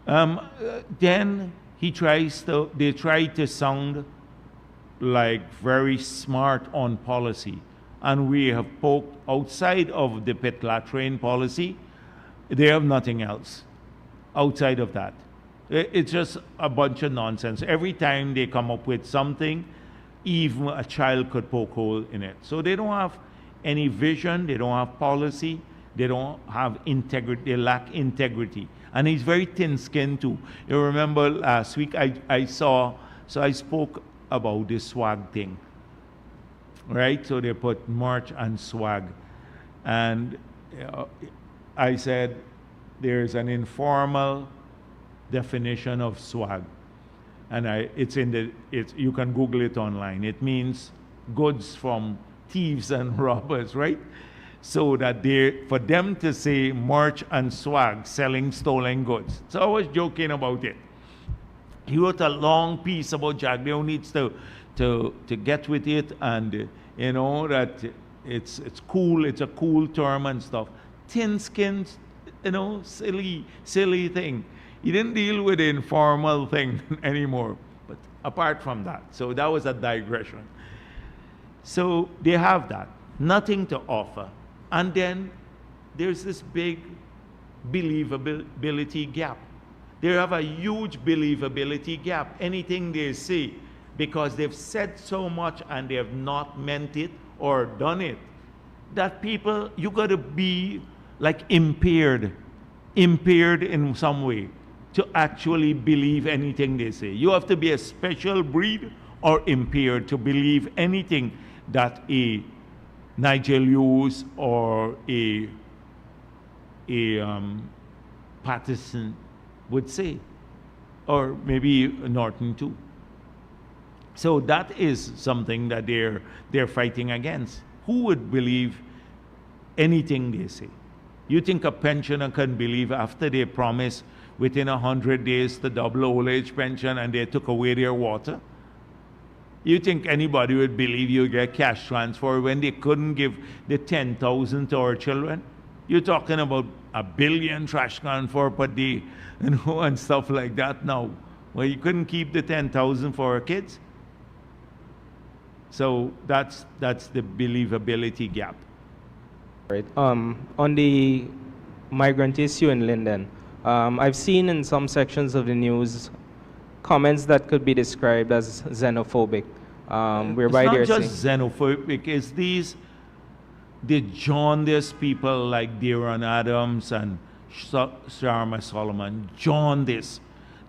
Then they try to sound like very smart on policy. And we have poked outside of the pit latrine policy. They have nothing else outside of that. It's just a bunch of nonsense. Every time they come up with something, even a child could poke hole in it. So they don't have any vision, they don't have policy, they don't have integrity, they lack integrity. And he's very thin-skinned too. You remember last week I spoke about this swag thing. Right? So they put merch and swag. And I said there's an informal definition of swag, and you can Google it online. It means goods from thieves and robbers, right? So that for them to say merch and swag, selling stolen goods. So I was joking about it. He wrote a long piece about Jagdeo needs to get with it, and you know that it's cool, it's a cool term and stuff. Thin skins, you know, silly thing. He didn't deal with the informal thing anymore. But apart from that, so that was a digression. So they have that, nothing to offer. And then there's this big believability gap. They have a huge believability gap. Anything they say, because they've said so much and they have not meant it or done it, that people, you got to be like impaired in some way to actually believe anything they say. You have to be a special breed or impaired to believe anything that a Nigel Hughes or a Patterson would say, or maybe Norton too. So that is something that they're fighting against. Who would believe anything they say? You think a pensioner can believe after they promise within 100 days to double old age pension and they took away their water? You think anybody would believe you get cash transfer when they couldn't give the 10,000 to our children? You're talking about $1 billion trash transfer per day, you know, and stuff like that now. Well, you couldn't keep the 10,000 for our kids. So that's the believability gap. Right. On the migrant issue in Linden, I've seen in some sections of the news comments that could be described as xenophobic, whereby they're it's not just xenophobic. It's the jaundice people like Deron Adams and Sharma Solomon. Jaundice.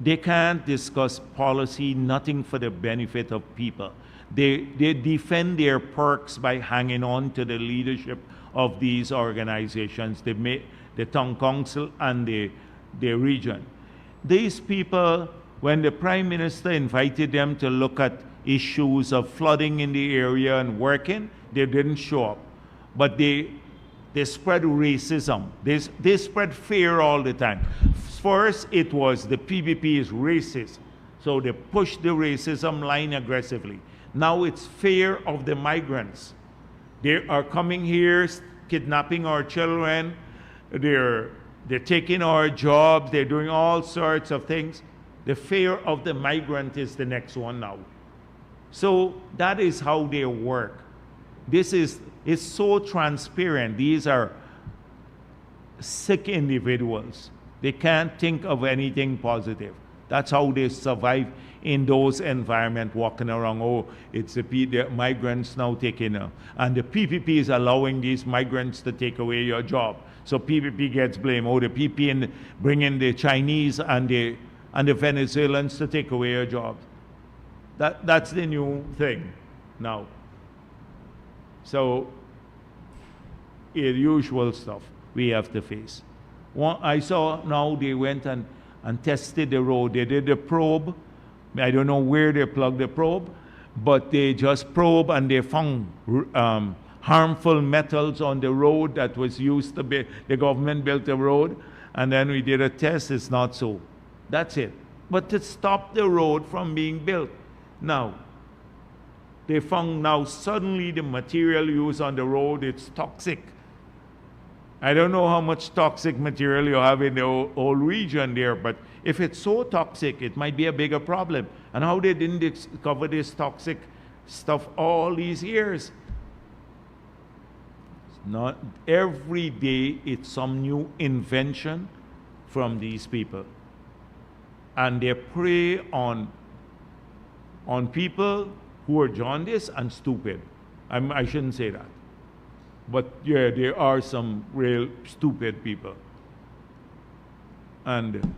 They can't discuss policy, nothing for the benefit of people. They defend their perks by hanging on to the leadership of these organizations, the town council and the region. These people, when the Prime Minister invited them to look at issues of flooding in the area and working, they didn't show up. But they spread racism. They spread fear all the time. First, it was the PBP is racist. So they pushed the racism line aggressively. Now it's fear of the migrants. They are coming here, kidnapping our children. They're taking our jobs. They're doing all sorts of things. The fear of the migrant is the next one now. So that is how they work. It's so transparent. These are sick individuals. They can't think of anything positive. That's how they survive in those environments, walking around. Oh, it's the migrants now taking and the PPP is allowing these migrants to take away your job. So PPP gets blamed. Oh, the PPP bring in the Chinese and the Venezuelans to take away your jobs. That's the new thing now. So, the usual stuff we have to face. I saw now they went and tested the road. They did the probe. I don't know where they plugged the probe, but they just probe and they found harmful metals on the road that was used to be, the government built the road, and then we did a test, it's not so. That's it. But to stop the road from being built. Now, they found now suddenly the material used on the road, it's toxic. I don't know how much toxic material you have in the whole region there, but if it's so toxic, it might be a bigger problem. And how they didn't discover this toxic stuff all these years? It's not every day it's some new invention from these people. And they prey on people who are jaundiced and stupid. I shouldn't say that. But yeah, there are some real stupid people. And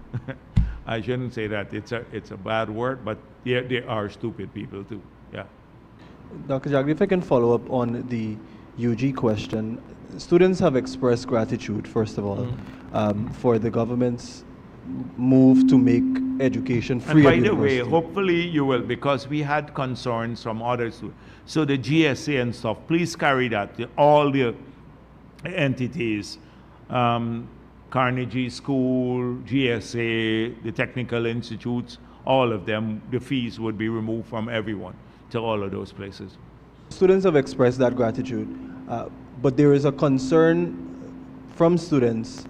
I shouldn't say that. It's a bad word, but yeah, there are stupid people too. Yeah. Dr. Jagdi, if I can follow up on the UG question. Students have expressed gratitude, first of all, for the government's move to make education free. And by at the way, university. hopefully you will, because we had concerns from others. So the GSA and stuff, please carry that. All the entities, Carnegie School, GSA, the technical institutes, all of them, the fees would be removed from everyone to all of those places. Students have expressed that gratitude, but there is a concern from students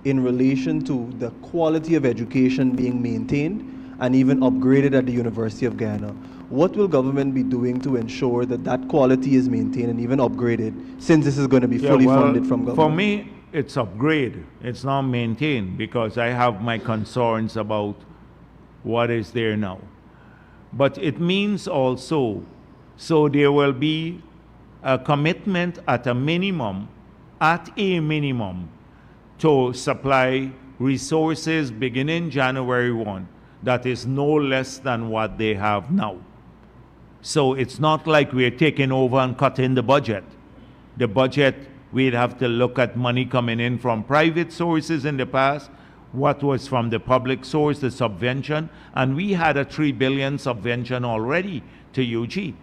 in relation to the quality of education being maintained and even upgraded at the University of Guyana. What will government be doing to ensure that that quality is maintained and even upgraded, since this is going to be fully funded from government? For me, it's upgrade. It's not maintained, because I have my concerns about what is there now. But it means also, so there will be a commitment at a minimum, to supply resources beginning January 1 that is no less than what they have now. So it's not like we're taking over and cutting the budget. The budget, we'd have to look at money coming in from private sources in the past, what was from the public source, the subvention, and we had a 3 billion subvention already to UG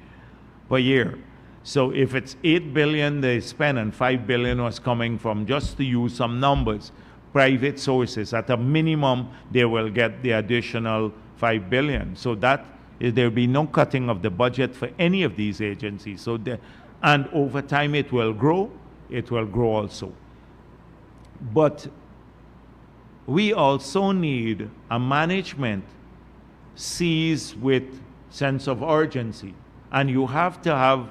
per year. So if it's 8 billion they spent and 5 billion was coming from, just to use some numbers, private sources, at a minimum they will get the additional 5 billion. So that there'll be no cutting of the budget for any of these agencies. So and over time it will grow also. But we also need a management seized with sense of urgency. And you have to have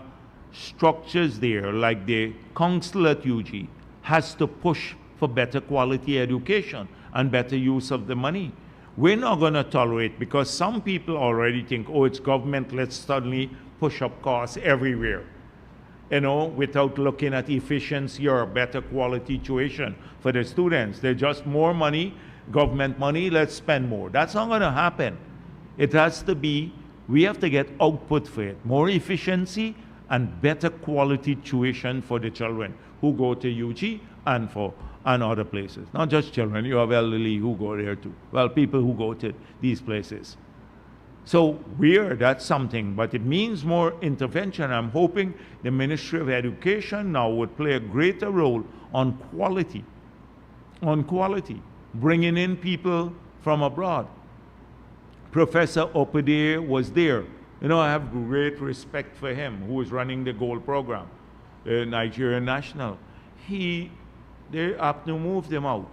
structures there, like the council at UG has to push for better quality education and better use of the money. We're not going to tolerate, because some people already think, oh, it's government, let's suddenly push up costs everywhere, without looking at efficiency or better quality tuition for the students. They're just more money, government money, let's spend more. That's not going to happen. It has to be, we have to get output for it, more efficiency and better quality tuition for the children who go to UG and other places. Not just children, you have elderly who go there too. Well, people who go to these places. So that's something, but it means more intervention. I'm hoping the Ministry of Education now would play a greater role on quality, bringing in people from abroad. Professor Opede was there. I have great respect for him, who is running the gold program, the Nigerian National. They have to move them out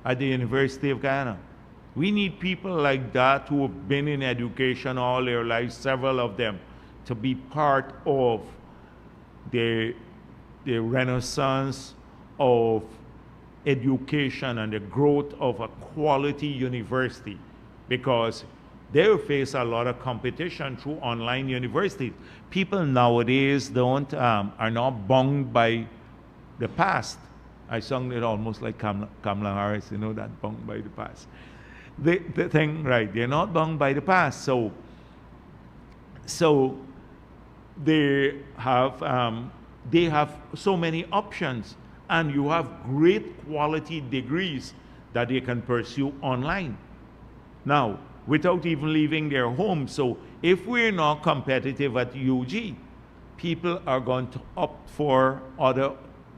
at the University of Guyana. We need people like that who have been in education all their lives, several of them, to be part of the renaissance of education and the growth of a quality university, because they face a lot of competition through online universities. People nowadays are not bound by the past. I sung it almost like Kamala Harris, that bound by the past. The thing, right? They're not bound by the past. So they have so many options, and you have great quality degrees that they can pursue online now, without even leaving their home. So if we're not competitive at UG, people are going to opt for other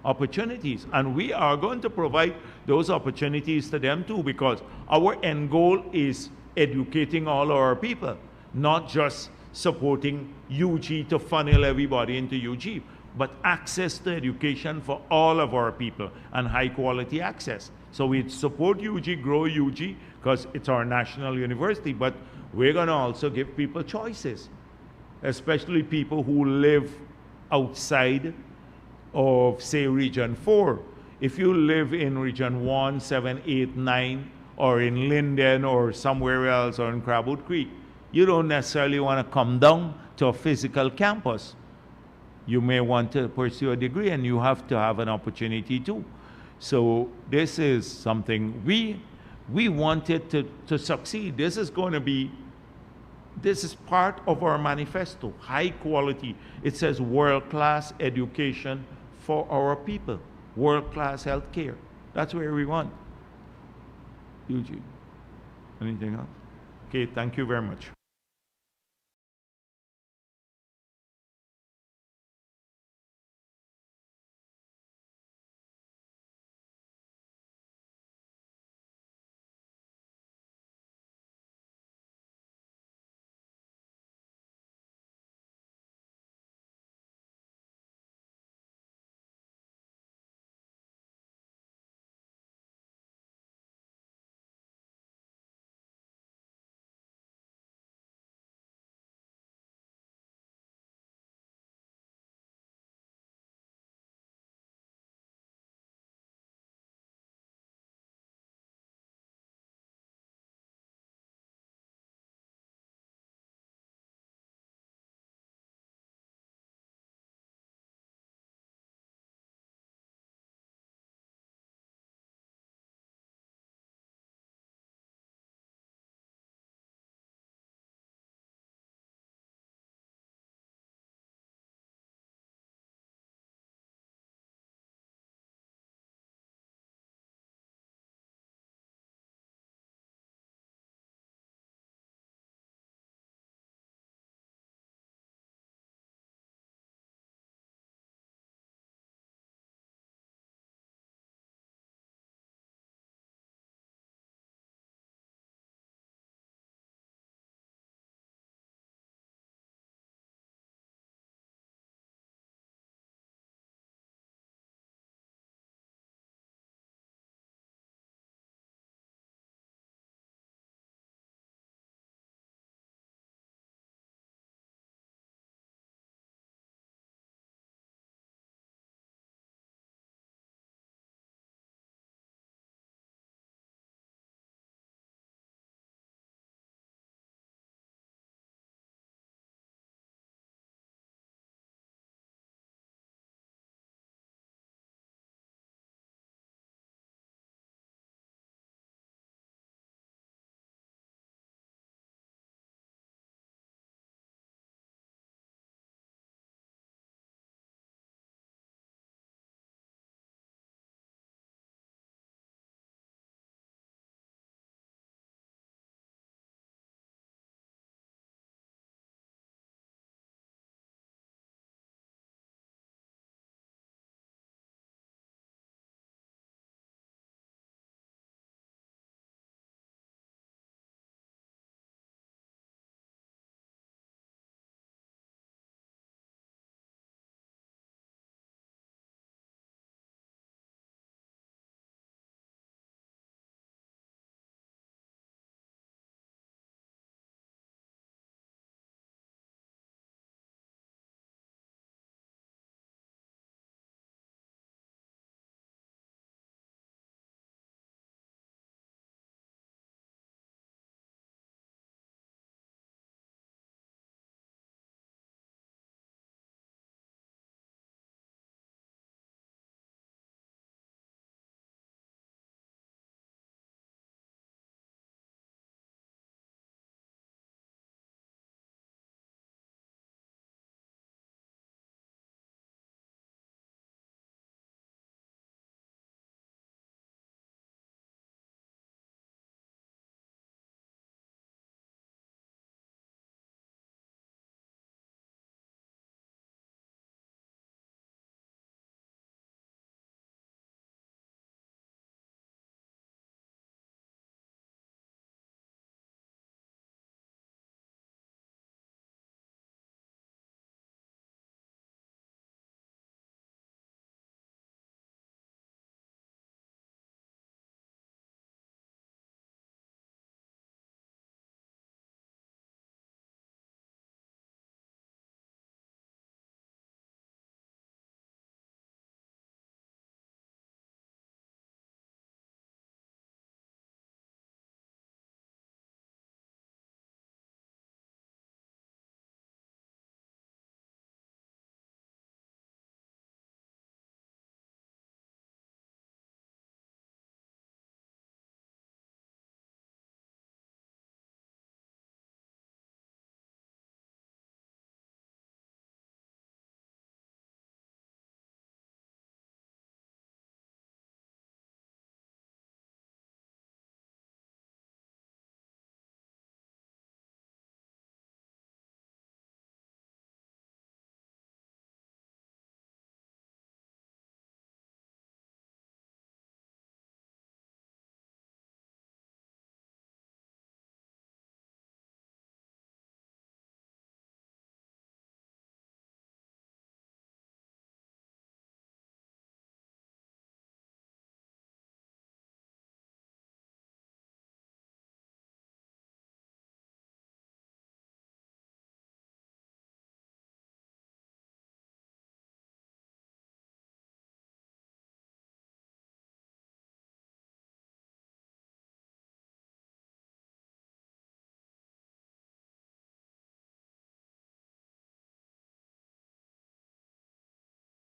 opportunities, and we are going to provide those opportunities to them too, because our end goal is educating all our people, not just supporting UG to funnel everybody into UG, but access to education for all of our people and high quality access. So we support UG, grow UG, because it's our national university, but we're going to also give people choices, especially people who live outside of, say, Region 4. If you live in Region 1, 7, 8, 9, or in Linden or somewhere else, or in Crabwood Creek, you don't necessarily want to come down to a physical campus. You may want to pursue a degree, and you have to have an opportunity too. So this is something we wanted to succeed. This is going to be This is part of our manifesto, high quality. It says world-class education for our people, world-class health care. That's where we want. Eugene, anything else? Okay, thank you very much.